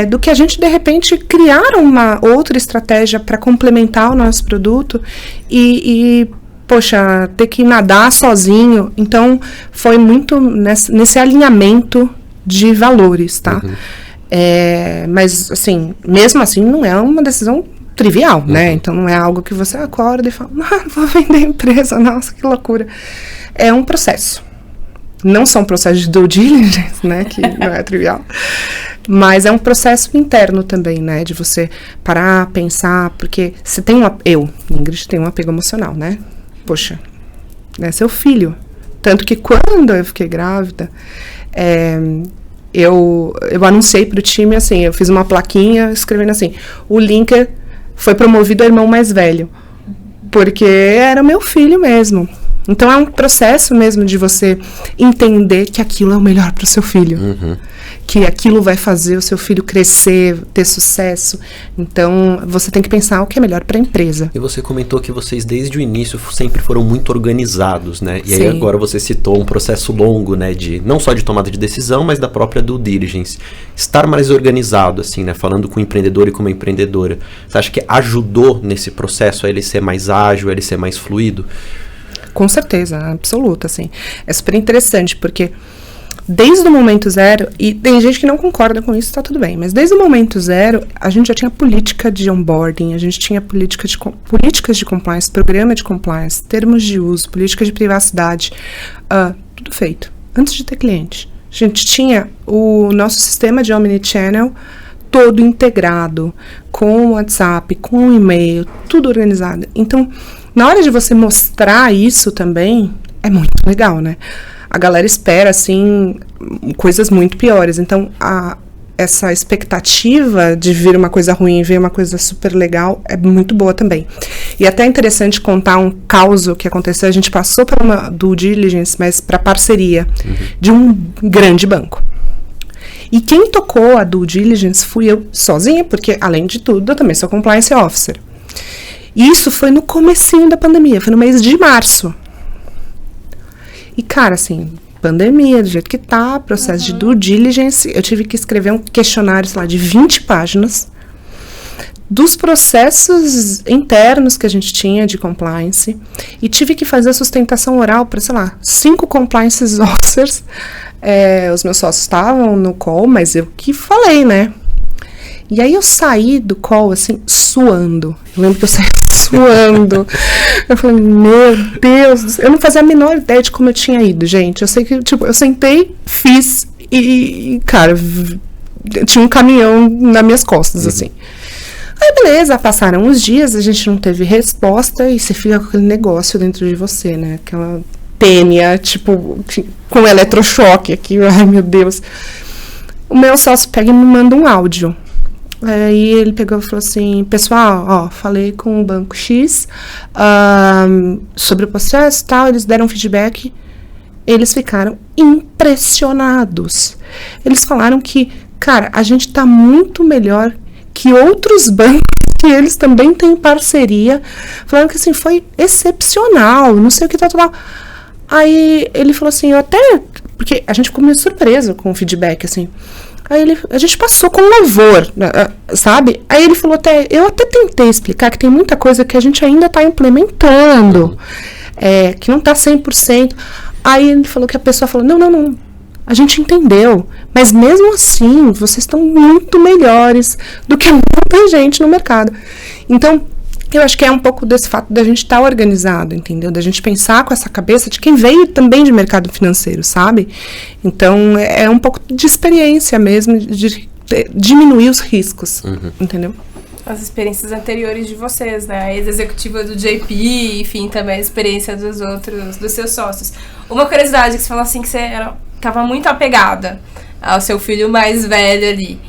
do que a gente, de repente, criar uma outra estratégia para complementar o nosso produto e, poxa, ter que nadar sozinho. Então, foi muito nesse alinhamento de valores, tá? Mas, assim, mesmo assim, não é uma decisão trivial, né? Então, não é algo que você acorda e fala, vou vender a empresa, nossa, que loucura. É um processo. Não são processos de due diligence, né, que não é trivial, mas é um processo interno também, né, de você parar, pensar, porque você tem Ingrid, tem um apego emocional, né, poxa, é seu filho, tanto que quando eu fiquei grávida, eu anunciei pro time, assim, eu fiz uma plaquinha escrevendo assim, o Linker foi promovido a irmão mais velho, porque era meu filho mesmo. Então, é um processo mesmo de você entender que aquilo é o melhor para o seu filho. Que aquilo vai fazer o seu filho crescer, ter sucesso. Então, você tem que pensar o que é melhor para a empresa. E você comentou que vocês, desde o início, sempre foram muito organizados, né? E Sim. aí, agora você citou um processo longo, né? Não só de tomada de decisão, mas da própria due diligence. Estar mais organizado, assim, né? Falando com o empreendedor e com uma empreendedora. Você acha que ajudou nesse processo a ele ser mais ágil, a ele ser mais fluido? Com certeza, absoluta, assim. É super interessante, porque desde o momento zero, e tem gente que não concorda com isso, tá tudo bem, mas desde o momento zero, a gente já tinha política de onboarding, a gente tinha políticas de compliance, programa de compliance, termos de uso, política de privacidade, tudo feito, antes de ter cliente. A gente tinha o nosso sistema de omnichannel todo integrado, com o WhatsApp, com o e-mail, tudo organizado. Então, na hora de você mostrar isso também, é muito legal, né? A galera espera, assim, coisas muito piores. Então, essa expectativa de vir uma coisa ruim e vir uma coisa super legal é muito boa também. E até é interessante contar um caso que aconteceu. A gente passou por uma due diligence, mas para parceria de um grande banco. E quem tocou a due diligence fui eu sozinha, porque, além de tudo, eu também sou compliance officer. E isso foi no comecinho da pandemia, foi no mês de março. E, cara, assim, pandemia, do jeito que tá, processo de due diligence, eu tive que escrever um questionário, sei lá, de 20 páginas, dos processos internos que a gente tinha de compliance, e tive que fazer a sustentação oral para, sei lá, 5 compliance officers. Os meus sócios estavam no call, mas eu que falei, né? E aí eu saí do call, assim, suando. Eu lembro que eu saí suando. Eu falei, meu Deus, eu não fazia a menor ideia de como eu tinha ido, gente. Eu sei que, tipo, eu sentei, fiz e cara, tinha um caminhão nas minhas costas, assim. Aí, beleza, passaram uns dias, a gente não teve resposta e você fica com aquele negócio dentro de você, né? Aquela tênia, tipo, com eletrochoque aqui. Ai, meu Deus. O meu sócio pega e me manda um áudio. Aí ele pegou e falou assim, pessoal, falei com o Banco X sobre o processo e tal, eles deram feedback, eles ficaram impressionados. Eles falaram que, cara, a gente tá muito melhor que outros bancos que eles também têm parceria. Falaram que, assim, foi excepcional, não sei o que tal. Aí ele falou assim, porque a gente ficou meio surpreso com o feedback, assim. Aí a gente passou com louvor, sabe? Aí ele falou eu até tentei explicar que tem muita coisa que a gente ainda está implementando, que não está 100%. Aí ele falou que a pessoa falou, não, a gente entendeu, mas mesmo assim, vocês estão muito melhores do que muita gente no mercado. Então, Eu acho que é um pouco desse fato da gente estar organizado, entendeu? Da gente pensar com essa cabeça de quem veio também de mercado financeiro, sabe? Então, é um pouco de experiência mesmo, de diminuir os riscos, entendeu? As experiências anteriores de vocês, né? A ex-executiva do JP, enfim, também a experiência dos outros, dos seus sócios. Uma curiosidade, que você falou assim, que você estava muito apegada ao seu filho mais velho ali.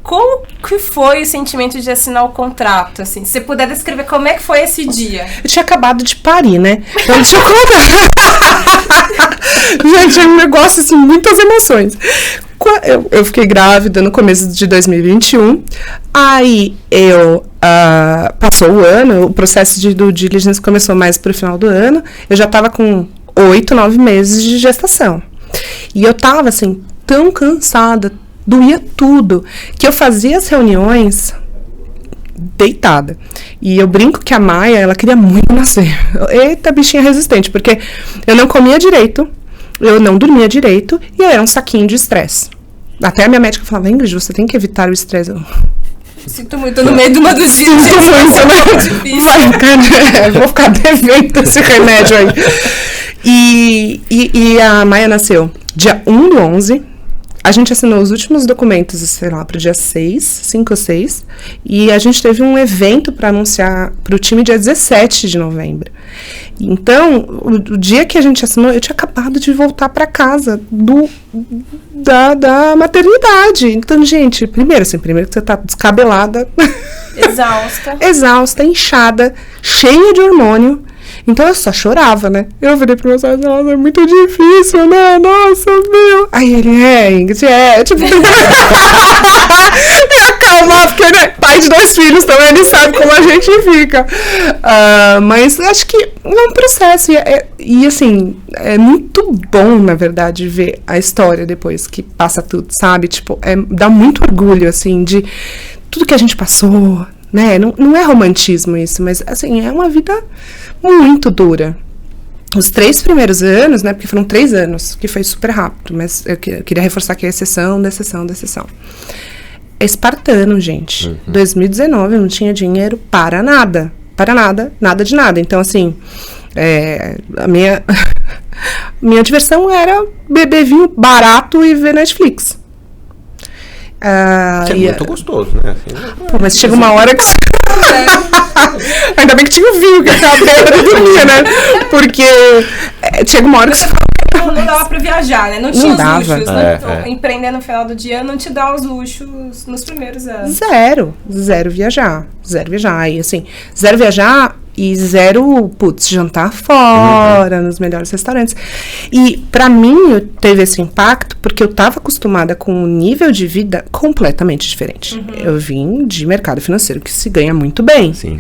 Como que foi o sentimento de assinar o contrato, assim? Se você puder descrever como é que foi esse dia. Eu tinha acabado de parir, né? Então, deixa eu contar. Gente, é um negócio, assim, muitas emoções. Eu fiquei grávida no começo de 2021. Aí, passou o ano, o processo de due diligence começou mais pro final do ano. Eu já tava com 8, 9 meses de gestação. E eu tava, assim, tão cansada, doía tudo, que eu fazia as reuniões deitada. E eu brinco que a Maia, ela queria muito nascer. Eita, bichinha resistente, porque eu não comia direito, eu não dormia direito, e eu era um saquinho de estresse. Até a minha médica falava, Ingrid, você tem que evitar o estresse. Sinto muito no meio de uma dos dias. Sinto muito, né? Vou ficar devendo esse remédio aí. E a Maia nasceu dia 1/11. A gente assinou os últimos documentos, sei lá, para o dia 5 ou 6, e a gente teve um evento para anunciar para o time dia 17 de novembro. Então, o dia que a gente assinou, eu tinha acabado de voltar para casa da maternidade. Então, gente, primeiro que você tá descabelada. Exausta, inchada, cheia de hormônio. Então eu só chorava, né? Eu virei pro meu sócio, nossa, é muito difícil, né? Nossa, meu. Aí ele, Ingrid, tipo... me acalmar, porque, né, pai de 2 filhos também, ele sabe como a gente fica. Mas acho que é um processo. E assim, é muito bom, na verdade, ver a história depois que passa tudo, sabe? Tipo, dá muito orgulho, assim, de tudo que a gente passou, né? Não é romantismo isso, mas, assim, é uma vida muito dura. Os 3 primeiros anos, né, porque foram 3 anos, que foi super rápido, mas eu queria reforçar que é exceção da exceção da exceção. É espartano, gente. 2019 eu não tinha dinheiro para nada. Nada de nada. Então, assim, a minha diversão era beber vinho barato e ver Netflix. Que é muito gostoso, né? Assim, pô, mas chega uma hora que... Ainda bem que tinha o vinho, que eu tava bêbada e dormia, né? Porque chega uma hora que... Não dava pra viajar, né? Não tinha os luxos. Empreender no final do dia não te dá os luxos nos primeiros anos. Zero viajar. E assim, zero viajar e zero, jantar fora, nos melhores restaurantes. E pra mim, teve esse impacto porque eu tava acostumada com um nível de vida completamente diferente. Eu vim de mercado financeiro que se ganha muito bem. Sim.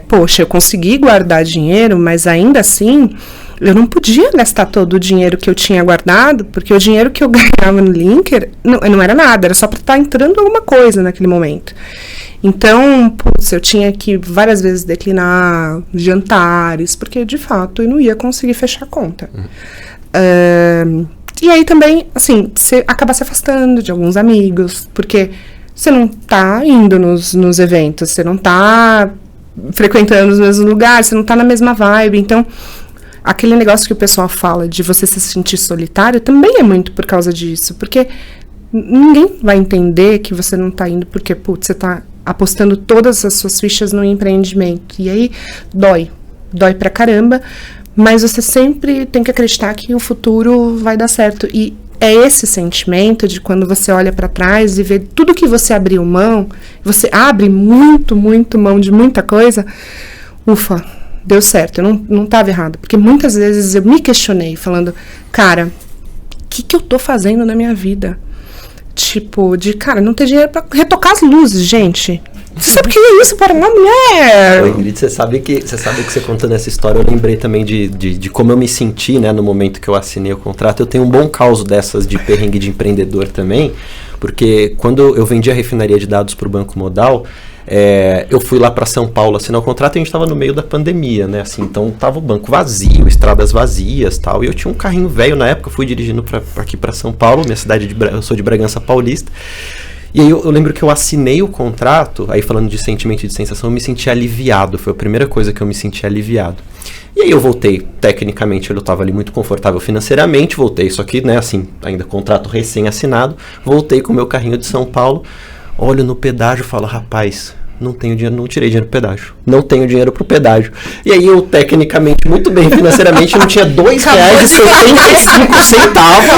Poxa, eu consegui guardar dinheiro, mas ainda assim... eu não podia gastar todo o dinheiro que eu tinha guardado, porque o dinheiro que eu ganhava no Linker não era nada, era só para estar entrando alguma coisa naquele momento. Então, eu tinha que várias vezes declinar jantares, porque de fato eu não ia conseguir fechar a conta. E aí também, assim, você acaba se afastando de alguns amigos, porque você não tá indo nos eventos, você não tá frequentando os mesmos lugares, você não tá na mesma vibe, então... aquele negócio que o pessoal fala de você se sentir solitário também é muito por causa disso. Porque ninguém vai entender que você não tá indo porque, você tá apostando todas as suas fichas no empreendimento. E aí, dói pra caramba, mas você sempre tem que acreditar que o futuro vai dar certo. E é esse sentimento de quando você olha pra trás e vê tudo que você abriu mão, você abre muito, muito mão de muita coisa, ufa, deu certo, eu não estava errado. Porque muitas vezes eu me questionei, falando, cara, o que eu tô fazendo na minha vida? Tipo, não ter dinheiro pra retocar as luzes, gente. Você sabe o que é isso para uma mulher? Oi, Ingrid, você sabe que você contando essa história, eu lembrei também de como eu me senti, né, no momento que eu assinei o contrato. Eu tenho um bom caso dessas de perrengue de empreendedor também, porque quando eu vendi a refinaria de dados para o Banco Modal, eu fui lá para São Paulo assinar o contrato e a gente estava no meio da pandemia, né? Assim, então tava o banco vazio, estradas vazias, tal. E eu tinha um carrinho velho na época, fui dirigindo aqui para São Paulo, minha cidade eu sou de Bragança Paulista. E aí eu lembro que eu assinei o contrato, aí falando de sentimento e de sensação, eu me senti aliviado, foi a primeira coisa que eu me senti aliviado. E aí eu voltei, tecnicamente eu estava ali muito confortável financeiramente, voltei, só que, né, assim, ainda contrato recém-assinado, voltei com o meu carrinho de São Paulo, olho no pedágio e falo, rapaz, não tenho dinheiro, não tirei dinheiro pro pedágio, não tenho dinheiro pro pedágio. E aí eu, tecnicamente, muito bem financeiramente, não tinha R$2,75.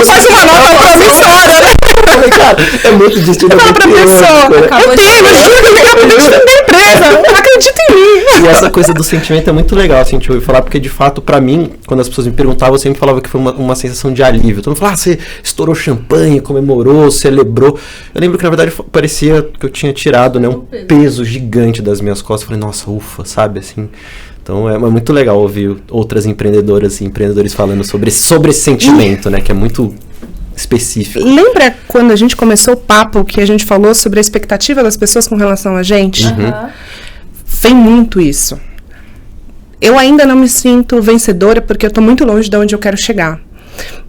Faz uma nota promissória, né? Falei, cara, é muito destino. Eu falo pra pessoa, eu tenho da empresa, não acredita em mim. E essa coisa do sentimento é muito legal, assim, de eu falar, porque de fato, pra mim, quando as pessoas me perguntavam, eu sempre falava que foi uma sensação de alívio. Todo mundo falava, você estourou champanhe, comemorou, celebrou. Eu lembro que, na verdade, parecia que eu tinha tirado, né, um peso gigante das minhas costas. Eu falei, nossa, ufa, sabe, assim. Então é muito legal ouvir outras empreendedoras e empreendedores falando sobre esse sentimento, né, que é muito específico. Lembra quando a gente começou o papo que a gente falou sobre a expectativa das pessoas com relação a gente? Vem muito isso. Eu ainda não me sinto vencedora porque eu tô muito longe de onde eu quero chegar.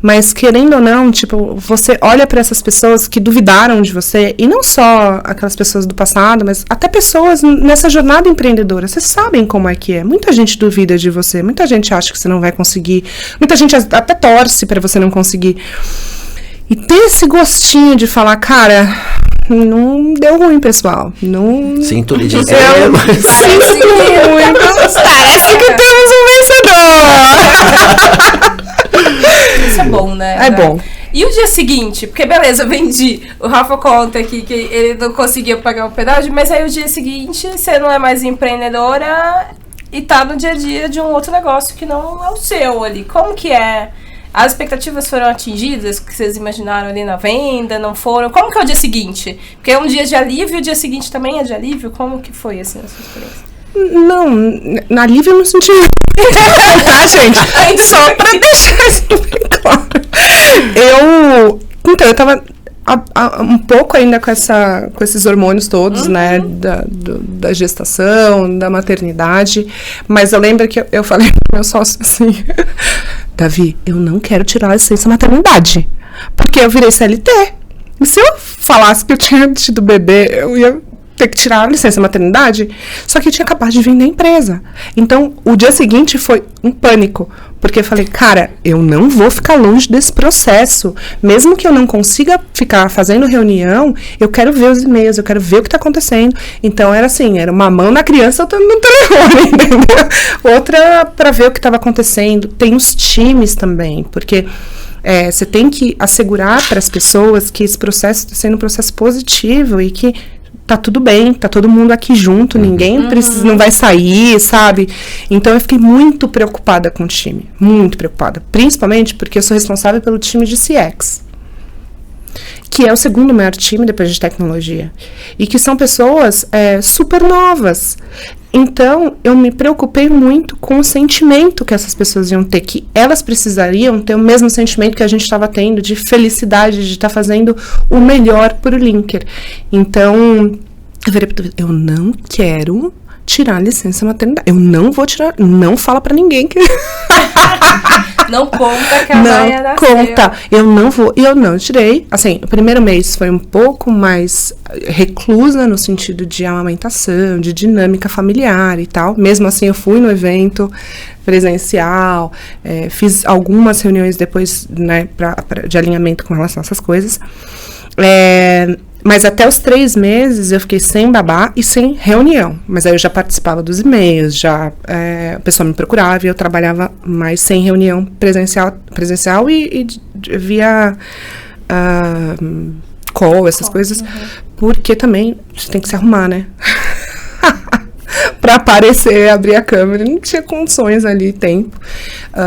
Mas querendo ou não, tipo, você olha para essas pessoas que duvidaram de você, e não só aquelas pessoas do passado, mas até pessoas nessa jornada empreendedora. Vocês sabem como é que é. Muita gente duvida de você, muita gente acha que você não vai conseguir, muita gente até torce para você não conseguir. E ter esse gostinho de falar, cara, não deu ruim, pessoal. Não. Sinto lhe dizer. Sinto muito. Parece que temos um vencedor. Isso é bom, né? É bom. E o dia seguinte? Porque beleza, eu vendi. O Rafa conta aqui que ele não conseguia pagar o pedágio, mas aí o dia seguinte você não é mais empreendedora e tá no dia a dia de um outro negócio que não é o seu ali. Como que é? As expectativas foram atingidas, que vocês imaginaram ali na venda, não foram? Como que é o dia seguinte? Porque é um dia de alívio, o dia seguinte também é de alívio? Como que foi, assim, a sua experiência? Não, na alívio eu não senti tá, gente? Só pra deixar isso bem claro. Eu tava um pouco ainda com esses hormônios todos, né, da gestação, da maternidade, mas eu lembro que eu falei pro meu sócio assim, Davi, eu não quero tirar a licença maternidade, porque eu virei CLT, e se eu falasse que eu tinha tido bebê, eu ia ter que tirar a licença maternidade, só que eu tinha acabado de vender a empresa. Então, o dia seguinte foi um pânico, porque eu falei, cara, eu não vou ficar longe desse processo. Mesmo que eu não consiga ficar fazendo reunião, eu quero ver os e-mails, eu quero ver o que está acontecendo. Então, era assim, era uma mão na criança, outra no telefone, entendeu? Outra para ver o que estava acontecendo. Tem os times também, porque você tem que assegurar para as pessoas que esse processo está sendo um processo positivo e que tá tudo bem, tá todo mundo aqui junto, ninguém precisa, não vai sair, sabe? Então eu fiquei muito preocupada com o time, muito preocupada, principalmente porque eu sou responsável pelo time de CX, que é o segundo maior time depois de tecnologia, e que são pessoas super novas. Então, eu me preocupei muito com o sentimento que essas pessoas iam ter, que elas precisariam ter o mesmo sentimento que a gente estava tendo, de felicidade, de estar fazendo o melhor para o Linker. Então, eu não quero tirar a licença maternidade. Eu não vou tirar, não fala para ninguém que... Não conta que a Maia nasceu. Não conta, eu não vou. E eu não tirei. Assim, o primeiro mês foi um pouco mais reclusa no sentido de amamentação, de dinâmica familiar e tal. Mesmo assim, eu fui no evento presencial, fiz algumas reuniões depois, né, de alinhamento com relação a essas coisas. Mas até os 3 meses eu fiquei sem babá e sem reunião. Mas aí eu já participava dos e-mails, a pessoa me procurava e eu trabalhava mais sem reunião presencial e via call, essas coisas. Porque também você tem que se arrumar, né? Pra aparecer, abrir a câmera, não tinha condições ali, tempo.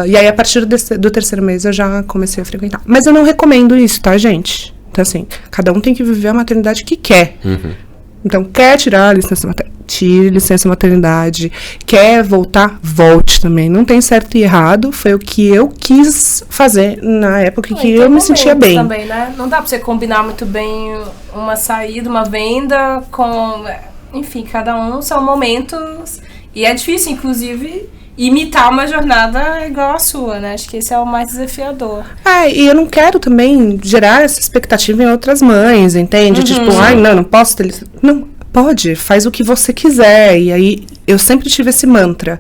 E aí, a partir do 3º mês, eu já comecei a frequentar. Mas eu não recomendo isso, tá, gente? Então, assim, cada um tem que viver a maternidade que quer. Então, quer tirar a licença maternidade? Tire licença maternidade. Quer voltar? Volte também. Não tem certo e errado. Foi o que eu quis fazer na época que eu me sentia bem. Também, né? Não dá pra você combinar muito bem uma saída, uma venda com... Enfim, cada um são momentos. E é difícil, inclusive... imitar uma jornada igual a sua, né? Acho que esse é o mais desafiador. E eu não quero também gerar essa expectativa em outras mães, entende? De tipo, não posso ter... Não, pode, faz o que você quiser. E aí, eu sempre tive esse mantra.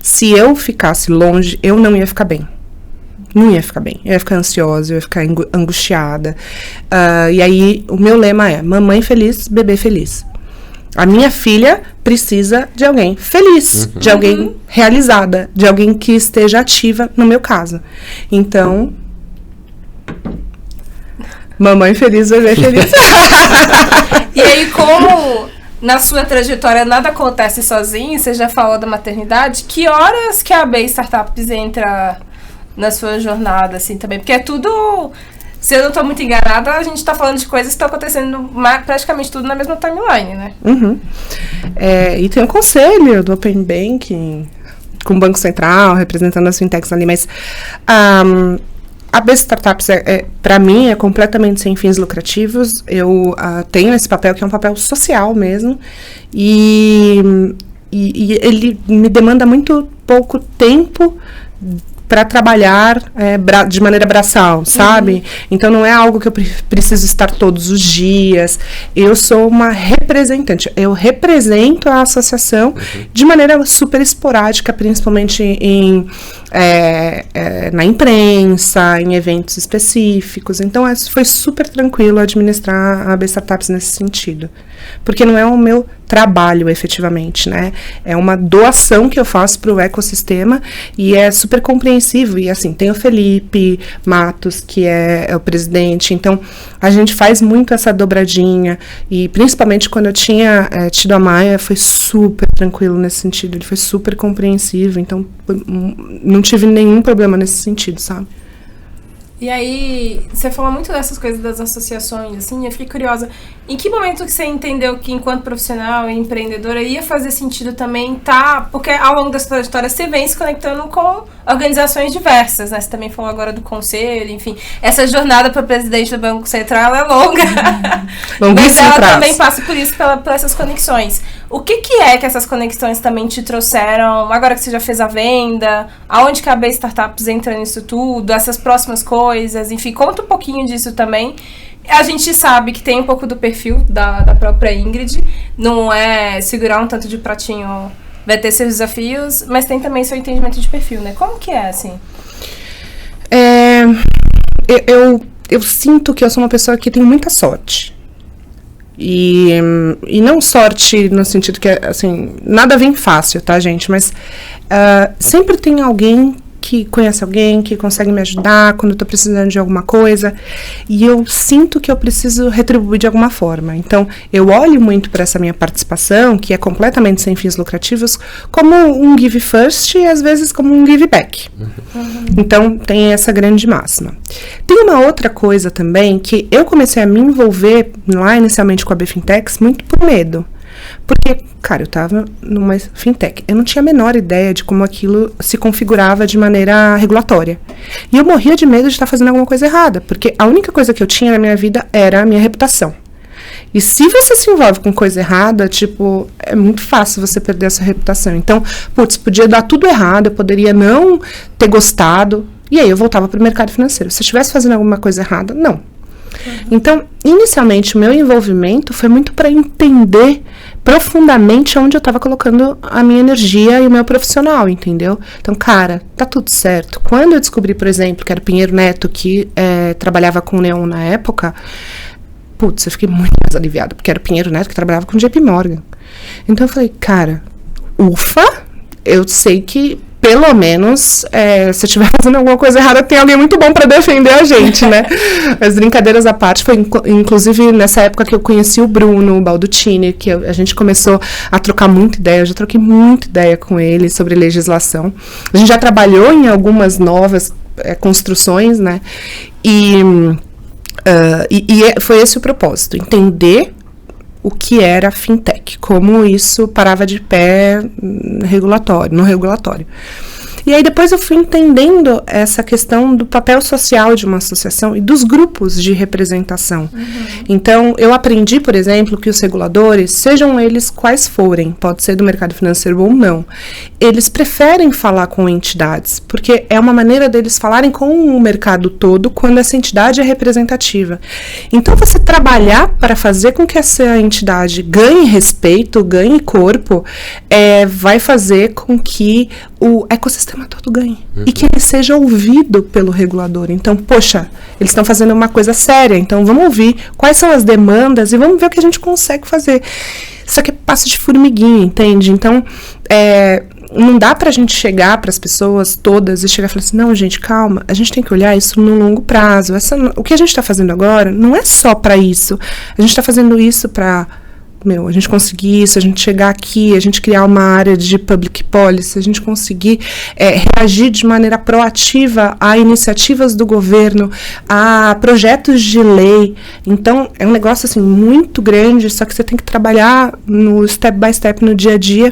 Se eu ficasse longe, eu não ia ficar bem. Não ia ficar bem. Eu ia ficar ansiosa, eu ia ficar angustiada. E aí, o meu lema é, mamãe feliz, bebê feliz. A minha filha precisa de alguém feliz, de alguém realizada, de alguém que esteja ativa, no meu caso. Então, mamãe feliz, bebê feliz. E aí, como na sua trajetória nada acontece sozinho, você já falou da maternidade, que horas que a AB Startups entra na sua jornada, assim, também? Porque é tudo... Se eu não estou muito enganada, a gente está falando de coisas que estão acontecendo praticamente tudo na mesma timeline, né? E tem o conselho do Open Banking, com o Banco Central, representando as fintechs ali, mas a AB Startups, para mim, é completamente sem fins lucrativos. Eu tenho esse papel, que é um papel social mesmo, e ele me demanda muito pouco tempo para trabalhar de maneira braçal, sabe? Então, não é algo que eu preciso estar todos os dias. Eu sou uma representante. Eu represento a associação de maneira super esporádica, principalmente na imprensa, em eventos específicos. Então, foi super tranquilo administrar a AB Startups nesse sentido. Porque não é o meu trabalho, efetivamente, né? É uma doação que eu faço para o ecossistema e é super compreensivo. E, assim, tem o Felipe Matos, que é o presidente. Então, a gente faz muito essa dobradinha. E, principalmente, quando eu tinha tido a Maia, foi super tranquilo nesse sentido. Ele foi super compreensivo. Então, não tive nenhum problema nesse sentido, sabe? E aí, você falou muito dessas coisas das associações, assim, eu fiquei curiosa. Em que momento que você entendeu que, enquanto profissional e empreendedora, ia fazer sentido também porque ao longo da sua história você vem se conectando com organizações diversas, né? Você também falou agora do conselho, enfim. Essa jornada para presidente do Banco Central é longa. Mas ela também passa por isso, por essas conexões. O que é que essas conexões também te trouxeram, agora que você já fez a venda, aonde que a AB Startups entra nisso tudo, essas próximas coisas, enfim, conta um pouquinho disso também. A gente sabe que tem um pouco do perfil da própria Ingrid, não é segurar um tanto de pratinho, vai ter seus desafios, mas tem também seu entendimento de perfil, né? Como que é, assim? Eu sinto que eu sou uma pessoa que tem muita sorte. E não sorte no sentido que, assim, nada vem fácil, tá, gente? Mas sempre tem alguém que conhece alguém, que consegue me ajudar quando eu tô precisando de alguma coisa. E eu sinto que eu preciso retribuir de alguma forma. Então, eu olho muito para essa minha participação, que é completamente sem fins lucrativos, como um give first e, às vezes, como um give back. Então, tem essa grande máxima. Tem uma outra coisa também, que eu comecei a me envolver lá inicialmente com a AB Fintechs muito por medo. Porque, cara, eu tava numa fintech. Eu não tinha a menor ideia de como aquilo se configurava de maneira regulatória. E eu morria de medo de estar fazendo alguma coisa errada. Porque a única coisa que eu tinha na minha vida era a minha reputação. E se você se envolve com coisa errada, tipo, é muito fácil você perder essa reputação. Então, podia dar tudo errado, eu poderia não ter gostado. E aí eu voltava para o mercado financeiro. Se eu estivesse fazendo alguma coisa errada, não. Então, inicialmente, o meu envolvimento foi muito para entender profundamente onde eu estava colocando a minha energia e o meu profissional, entendeu? Então, cara, tá tudo certo. Quando eu descobri, por exemplo, que era o Pinheiro Neto, que trabalhava com o Neon na época, eu fiquei muito mais aliviada, porque era o Pinheiro Neto que trabalhava com o JP Morgan. Então, eu falei, cara, ufa, eu sei que pelo menos, se eu estiver fazendo alguma coisa errada, tem alguém muito bom para defender a gente, né? As brincadeiras à parte, foi inclusive nessa época que eu conheci o Bruno Baldutini, que a gente começou a trocar muita ideia, eu já troquei muita ideia com ele sobre legislação. A gente já trabalhou em algumas novas construções, né? E foi esse o propósito, entender o que era fintech, como isso parava de pé no regulatório. E aí depois eu fui entendendo essa questão do papel social de uma associação e dos grupos de representação. Então, eu aprendi, por exemplo, que os reguladores, sejam eles quais forem, pode ser do mercado financeiro ou não, eles preferem falar com entidades, porque é uma maneira deles falarem com o mercado todo quando essa entidade é representativa. Então, você trabalhar para fazer com que essa entidade ganhe respeito, ganhe corpo, vai fazer com que o ecossistema todo ganhe. E que ele seja ouvido pelo regulador. Então, poxa, eles estão fazendo uma coisa séria, então vamos ouvir quais são as demandas e vamos ver o que a gente consegue fazer. Isso aqui é passo de formiguinha, entende? Então, não dá pra gente chegar para as pessoas todas e chegar e falar assim, não, gente, calma, a gente tem que olhar isso no longo prazo. O que a gente está fazendo agora não é só para isso. A gente está fazendo isso para a gente conseguir isso, a gente chegar aqui, a gente criar uma área de public policy, a gente conseguir reagir de maneira proativa a iniciativas do governo, a projetos de lei. Então, é um negócio assim muito grande, só que você tem que trabalhar no step by step, no dia a dia,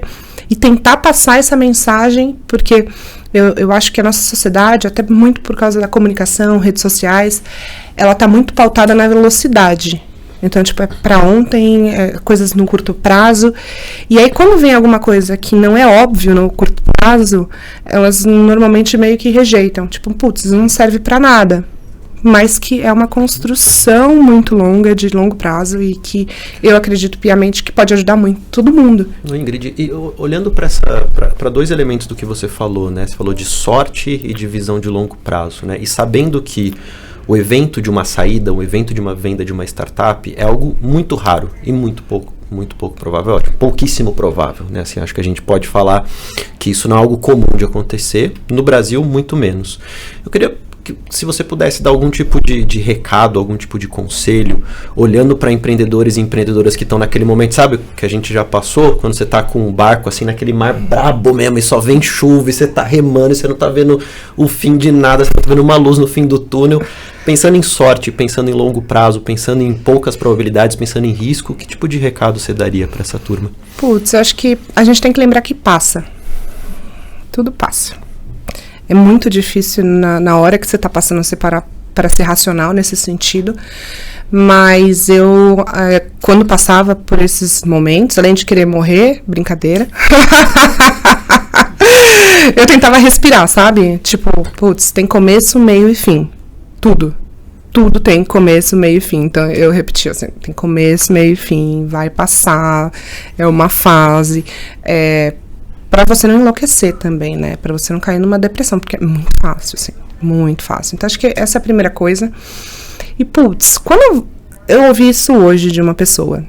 e tentar passar essa mensagem, porque eu acho que a nossa sociedade, até muito por causa da comunicação, redes sociais, ela está muito pautada na velocidade. Então, tipo, é pra ontem, coisas no curto prazo. E aí, quando vem alguma coisa que não é óbvio no curto prazo, elas normalmente meio que rejeitam. Tipo, putz, não serve pra nada. Mas que é uma construção muito longa, de longo prazo, e que eu acredito piamente que pode ajudar muito todo mundo. Ingrid, e olhando para dois elementos do que você falou, né? Você falou de sorte e de visão de longo prazo, né? E sabendo que o evento de uma saída, o evento de uma venda de uma startup é algo muito raro e muito pouco provável, pouquíssimo provável, né? Assim, acho que a gente pode falar que isso não é algo comum de acontecer, no Brasil muito menos. Eu queria que, se você pudesse dar algum tipo de recado, algum tipo de conselho, olhando para empreendedores e empreendedoras que estão naquele momento, sabe, que a gente já passou, quando você está com um barco assim, naquele mar brabo mesmo, e só vem chuva, e você está remando, e você não está vendo o fim de nada, você não está vendo uma luz no fim do túnel, pensando em sorte, pensando em longo prazo, pensando em poucas probabilidades, pensando em risco, que tipo de recado você daria para essa turma? Putz, eu acho que a gente tem que lembrar que passa. Tudo passa. É muito difícil na hora que você está passando a separar para ser racional nesse sentido, mas eu, quando passava por esses momentos, além de querer morrer, brincadeira, eu tentava respirar, sabe? Tipo, putz, tem começo, meio e fim. Tudo tem começo, meio e fim. Então, eu repetia assim, tem começo, meio e fim, vai passar, é uma fase, para você não enlouquecer também, né? Para você não cair numa depressão, porque é muito fácil, assim, muito fácil. Então, acho que essa é a primeira coisa. E, putz, quando eu ouvi isso hoje de uma pessoa,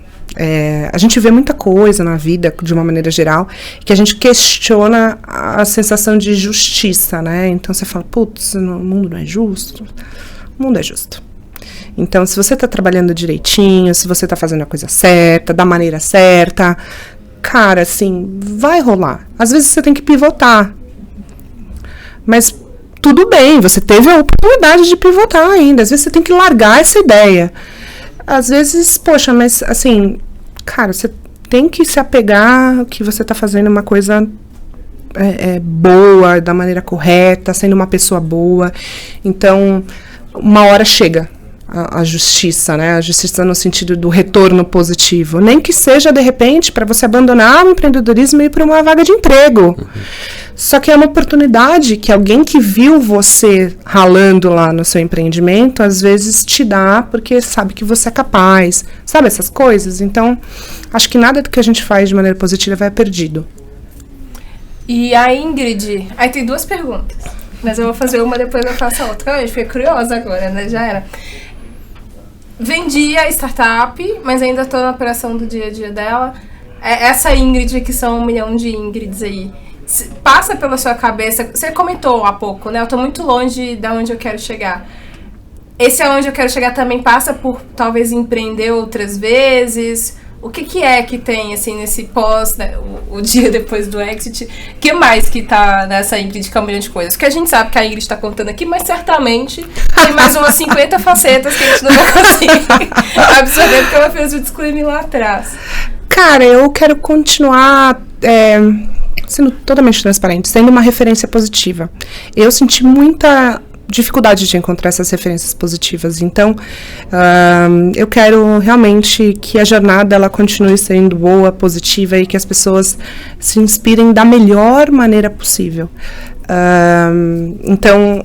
a gente vê muita coisa na vida, de uma maneira geral, que a gente questiona a sensação de justiça, né? Então, você fala, putz, o mundo não é justo? O mundo é justo. Então, se você está trabalhando direitinho, se você está fazendo a coisa certa, da maneira certa, cara, assim, vai rolar. Às vezes você tem que pivotar. Mas tudo bem, você teve a oportunidade de pivotar ainda. Às vezes você tem que largar essa ideia. Às vezes, poxa, mas assim, cara, você tem que se apegar que você está fazendo uma coisa boa, da maneira correta, sendo uma pessoa boa. Então, uma hora chega a justiça, né? A justiça no sentido do retorno positivo. Nem que seja, de repente, para você abandonar o empreendedorismo e ir para uma vaga de emprego. Só que é uma oportunidade que alguém que viu você ralando lá no seu empreendimento, às vezes te dá, porque sabe que você é capaz. Sabe essas coisas? Então, acho que nada do que a gente faz de maneira positiva vai perdido. E a Ingrid... Aí tem duas perguntas. Mas eu vou fazer uma, depois eu faço a outra. Eu fiquei curiosa agora, né? Já era. Vendi a startup, mas ainda estou na operação do dia a dia dela. Essa Ingrid, que são 1 milhão de Ingrids aí, passa pela sua cabeça... Você comentou há pouco, né? Eu estou muito longe de onde eu quero chegar. Esse aonde eu quero chegar também passa por, talvez, empreender outras vezes... O que é que tem, assim, nesse pós, né, o dia depois do exit? O que mais que tá nessa Ingrid, que é 1 milhão de coisas? Porque a gente sabe que a Ingrid tá contando aqui, mas certamente tem mais umas 50 facetas que a gente não vai conseguir absorver, porque ela fez o disclaimer lá atrás. Cara, eu quero continuar sendo totalmente transparente, sendo uma referência positiva. Eu senti muita dificuldade de encontrar essas referências positivas. Então, eu quero realmente que a jornada ela continue sendo boa, positiva e que as pessoas se inspirem da melhor maneira possível. Então,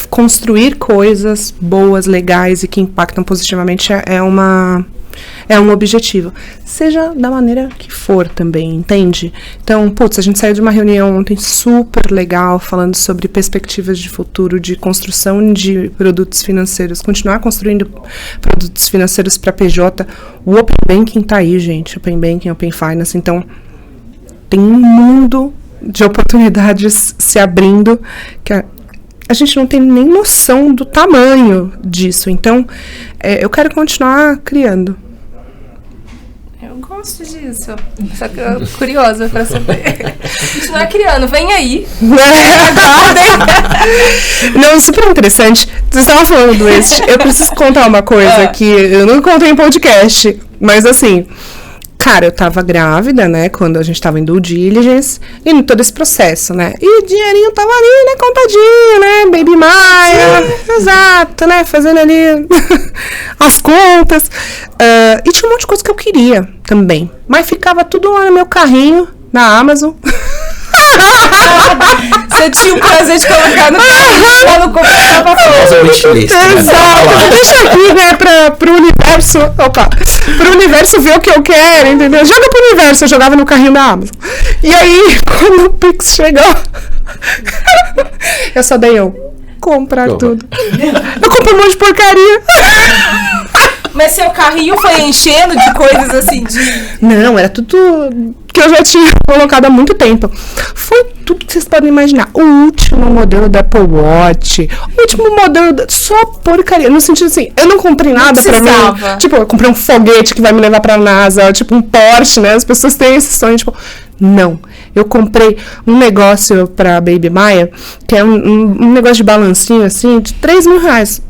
construir coisas boas, legais e que impactam positivamente é um objetivo. Seja da maneira que for também, entende? Então, a gente saiu de uma reunião ontem super legal, falando sobre perspectivas de futuro, de construção de produtos financeiros, continuar construindo produtos financeiros para PJ. O Open Banking tá aí, gente. Open Banking, Open Finance. Então, tem um mundo de oportunidades se abrindo que a gente não tem nem noção do tamanho disso. Então, eu quero continuar criando. Eu gosto disso. Só que eu curiosa pra saber. Continuar criando. Vem aí. Não, super interessante. Vocês estavam falando do Waste. Eu preciso contar uma coisa que eu não contei em podcast. Mas assim, cara, eu tava grávida, né? Quando a gente tava em due diligence. E em todo esse processo, né? E o dinheirinho tava ali, né? Contadinho, né? Baby Maia. Exato, né? Fazendo ali as contas. E tinha um monte de coisa que eu queria também. Mas ficava tudo lá no meu carrinho, na Amazon. Você tinha o prazer de colocar no carrinho, comprar pra fora. Exato. Deixa aqui, né? Pro universo. Opa. Pro universo ver o que eu quero, entendeu? Joga pro universo. Eu jogava no carrinho da Amazon. E aí, quando o Pix chegou, eu só dei comprar tudo. Eu comprei um monte de porcaria. Mas seu carrinho foi enchendo de coisas assim Não, era tudo que eu já tinha colocado há muito tempo. Foi tudo que vocês podem imaginar. O último modelo da Apple Watch. O último modelo só porcaria. No sentido assim, eu não comprei nada pra mim. Tipo, eu comprei um foguete que vai me levar pra NASA. Tipo, um Porsche, né? As pessoas têm esse sonho, tipo... Não. Eu comprei um negócio pra Baby Maia, que é um negócio de balancinho, assim, de R$3.000.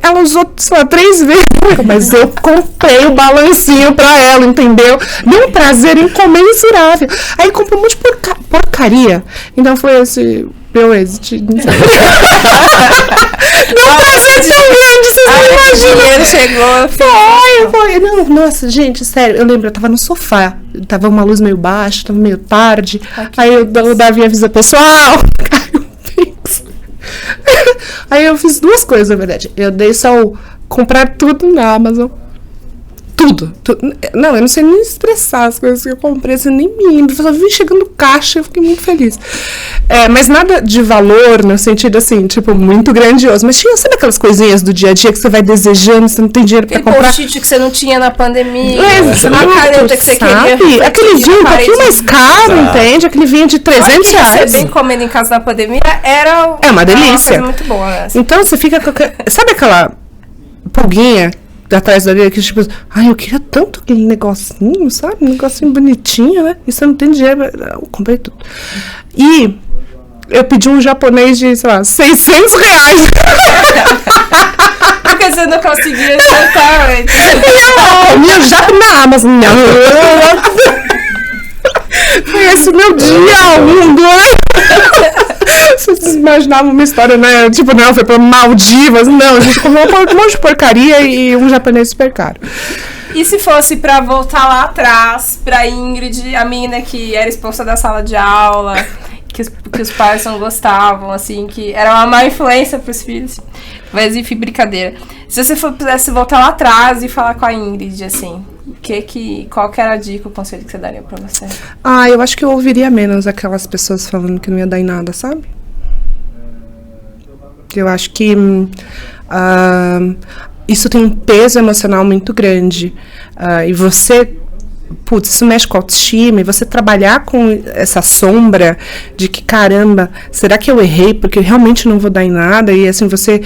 Ela usou, sei lá, 3 vezes, mas eu comprei o balancinho pra ela, entendeu? Deu um prazer incomensurável. Aí comprei um monte de porcaria. Então foi esse meu êxito. Deu um prazer tão grande, vocês não imaginam. O dinheiro chegou. Foi. Não, nossa, gente, sério, eu lembro, eu tava no sofá. Tava uma luz meio baixa, tava meio tarde. Aí o Davi avisa pessoal, caiu o Pix. Aí eu fiz 2 coisas, na verdade. Eu dei só comprar tudo na Amazon. Tudo. Não, eu não sei nem expressar as coisas que eu comprei, assim, nem me lembro. Eu só vi chegando caixa, eu fiquei muito feliz. Mas nada de valor, no sentido assim, tipo, muito grandioso. Mas tinha, sabe aquelas coisinhas do dia a dia que você vai desejando, você não tem dinheiro pra comprar? Post-it que você não tinha na pandemia. A caneta que você queria. Aquele vinho um pouquinho mais caro, entende? Aquele vinho de R$300. Você bem comendo em casa na pandemia era uma delícia. Uma coisa muito boa, né? Então você fica com... Sabe aquela pulguinha atrás da orelha, que tipo, eu queria tanto aquele negocinho, sabe? Um negocinho bonitinho, né? E você não tem dinheiro, eu comprei tudo. E eu pedi um japonês de, sei lá, R$600. Porque você não conseguia jantar, né? Minha japa na Amazon. Foi esse meu dia, Vocês imaginavam uma história, né? Tipo, não, foi pra Maldivas. Não, a gente comprou um monte de porcaria e um japonês super caro. E se fosse pra voltar lá atrás, pra Ingrid, a menina que era expulsa da sala de aula, que os pais não gostavam, assim, que era uma má influência pros filhos. Mas, enfim, brincadeira. Se você pudesse voltar lá atrás e falar com a Ingrid, assim, qual que era a dica, o conselho que você daria pra você? Eu acho que eu ouviria menos aquelas pessoas falando que não ia dar em nada, sabe? Eu acho que isso tem um peso emocional muito grande. E você... isso mexe com a autoestima. E você trabalhar com essa sombra de que, caramba, será que eu errei porque eu realmente não vou dar em nada? E assim, você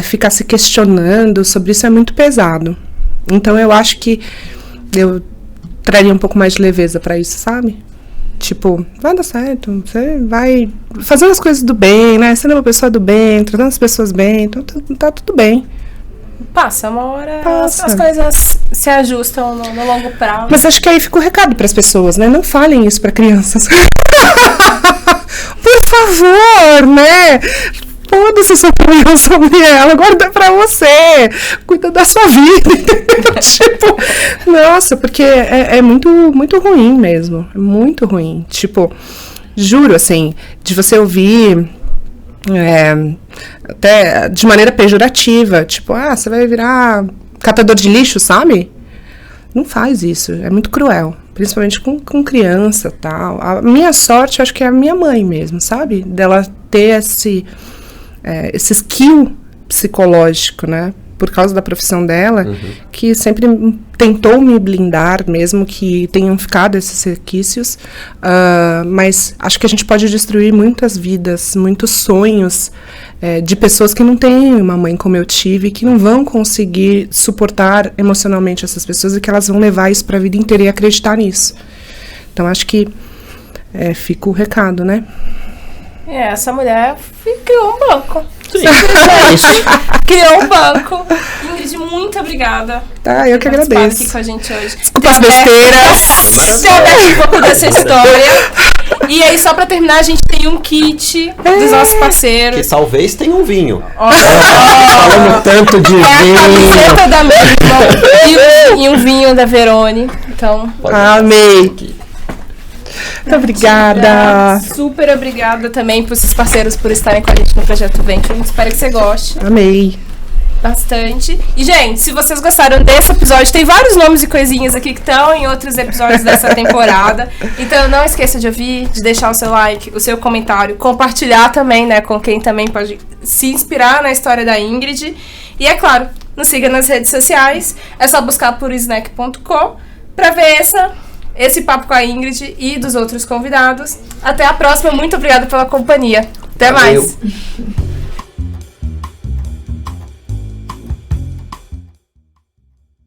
ficar se questionando sobre isso é muito pesado. Então, eu acho que eu traria um pouco mais de leveza pra isso, sabe? Tipo, vai dar certo, você vai fazendo as coisas do bem, né? Sendo uma pessoa do bem, tratando as pessoas bem, então tá tudo bem. Passa uma hora, Passa. as coisas se ajustam no longo prazo. Mas acho que aí fica o recado para as pessoas, né? Não falem isso para crianças. Por favor, né? Foda-se sua opinião sobre ela, guarda pra você, cuida da sua vida, entendeu? Tipo, nossa, porque é muito, muito ruim mesmo, é muito ruim. Tipo, juro, assim, de você ouvir até de maneira pejorativa, tipo, você vai virar catador de lixo, sabe? Não faz isso, é muito cruel, principalmente com criança e tal. A minha sorte, acho que é a minha mãe mesmo, sabe? Dela ter esse skill psicológico, né? Por causa da profissão dela, que sempre tentou me blindar, mesmo que tenham ficado esses requisitos. Mas acho que a gente pode destruir muitas vidas, muitos sonhos de pessoas que não têm uma mãe como eu tive, que não vão conseguir suportar emocionalmente essas pessoas e que elas vão levar isso para a vida inteira e acreditar nisso. Então, acho que fica o recado, né? Essa mulher criou um banco. Sim. Criou um banco. Ingrid, muito obrigada. Tá, eu que agradeço. Aqui com a gente hoje. Desculpa as besteiras. Ter aberto um pouco dessa história. E aí, só pra terminar, a gente tem um kit dos nossos parceiros. Que talvez tenha um vinho. Falando tanto de vinho. A camiseta da mesma e um vinho da Verone. Então, amei. Muito obrigada. Super obrigada também por esses parceiros por estarem com a gente no Projeto Venture. Espero que você goste. Amei. Bastante. E, gente, se vocês gostaram desse episódio, tem vários nomes e coisinhas aqui que estão em outros episódios dessa temporada. Então, não esqueça de ouvir, de deixar o seu like, o seu comentário, compartilhar também, né, com quem também pode se inspirar na história da Ingrid. E, é claro, nos siga nas redes sociais. É só buscar por snack.com pra ver esse papo com a Ingrid e dos outros convidados. Até a próxima. Muito obrigada pela companhia. Até mais.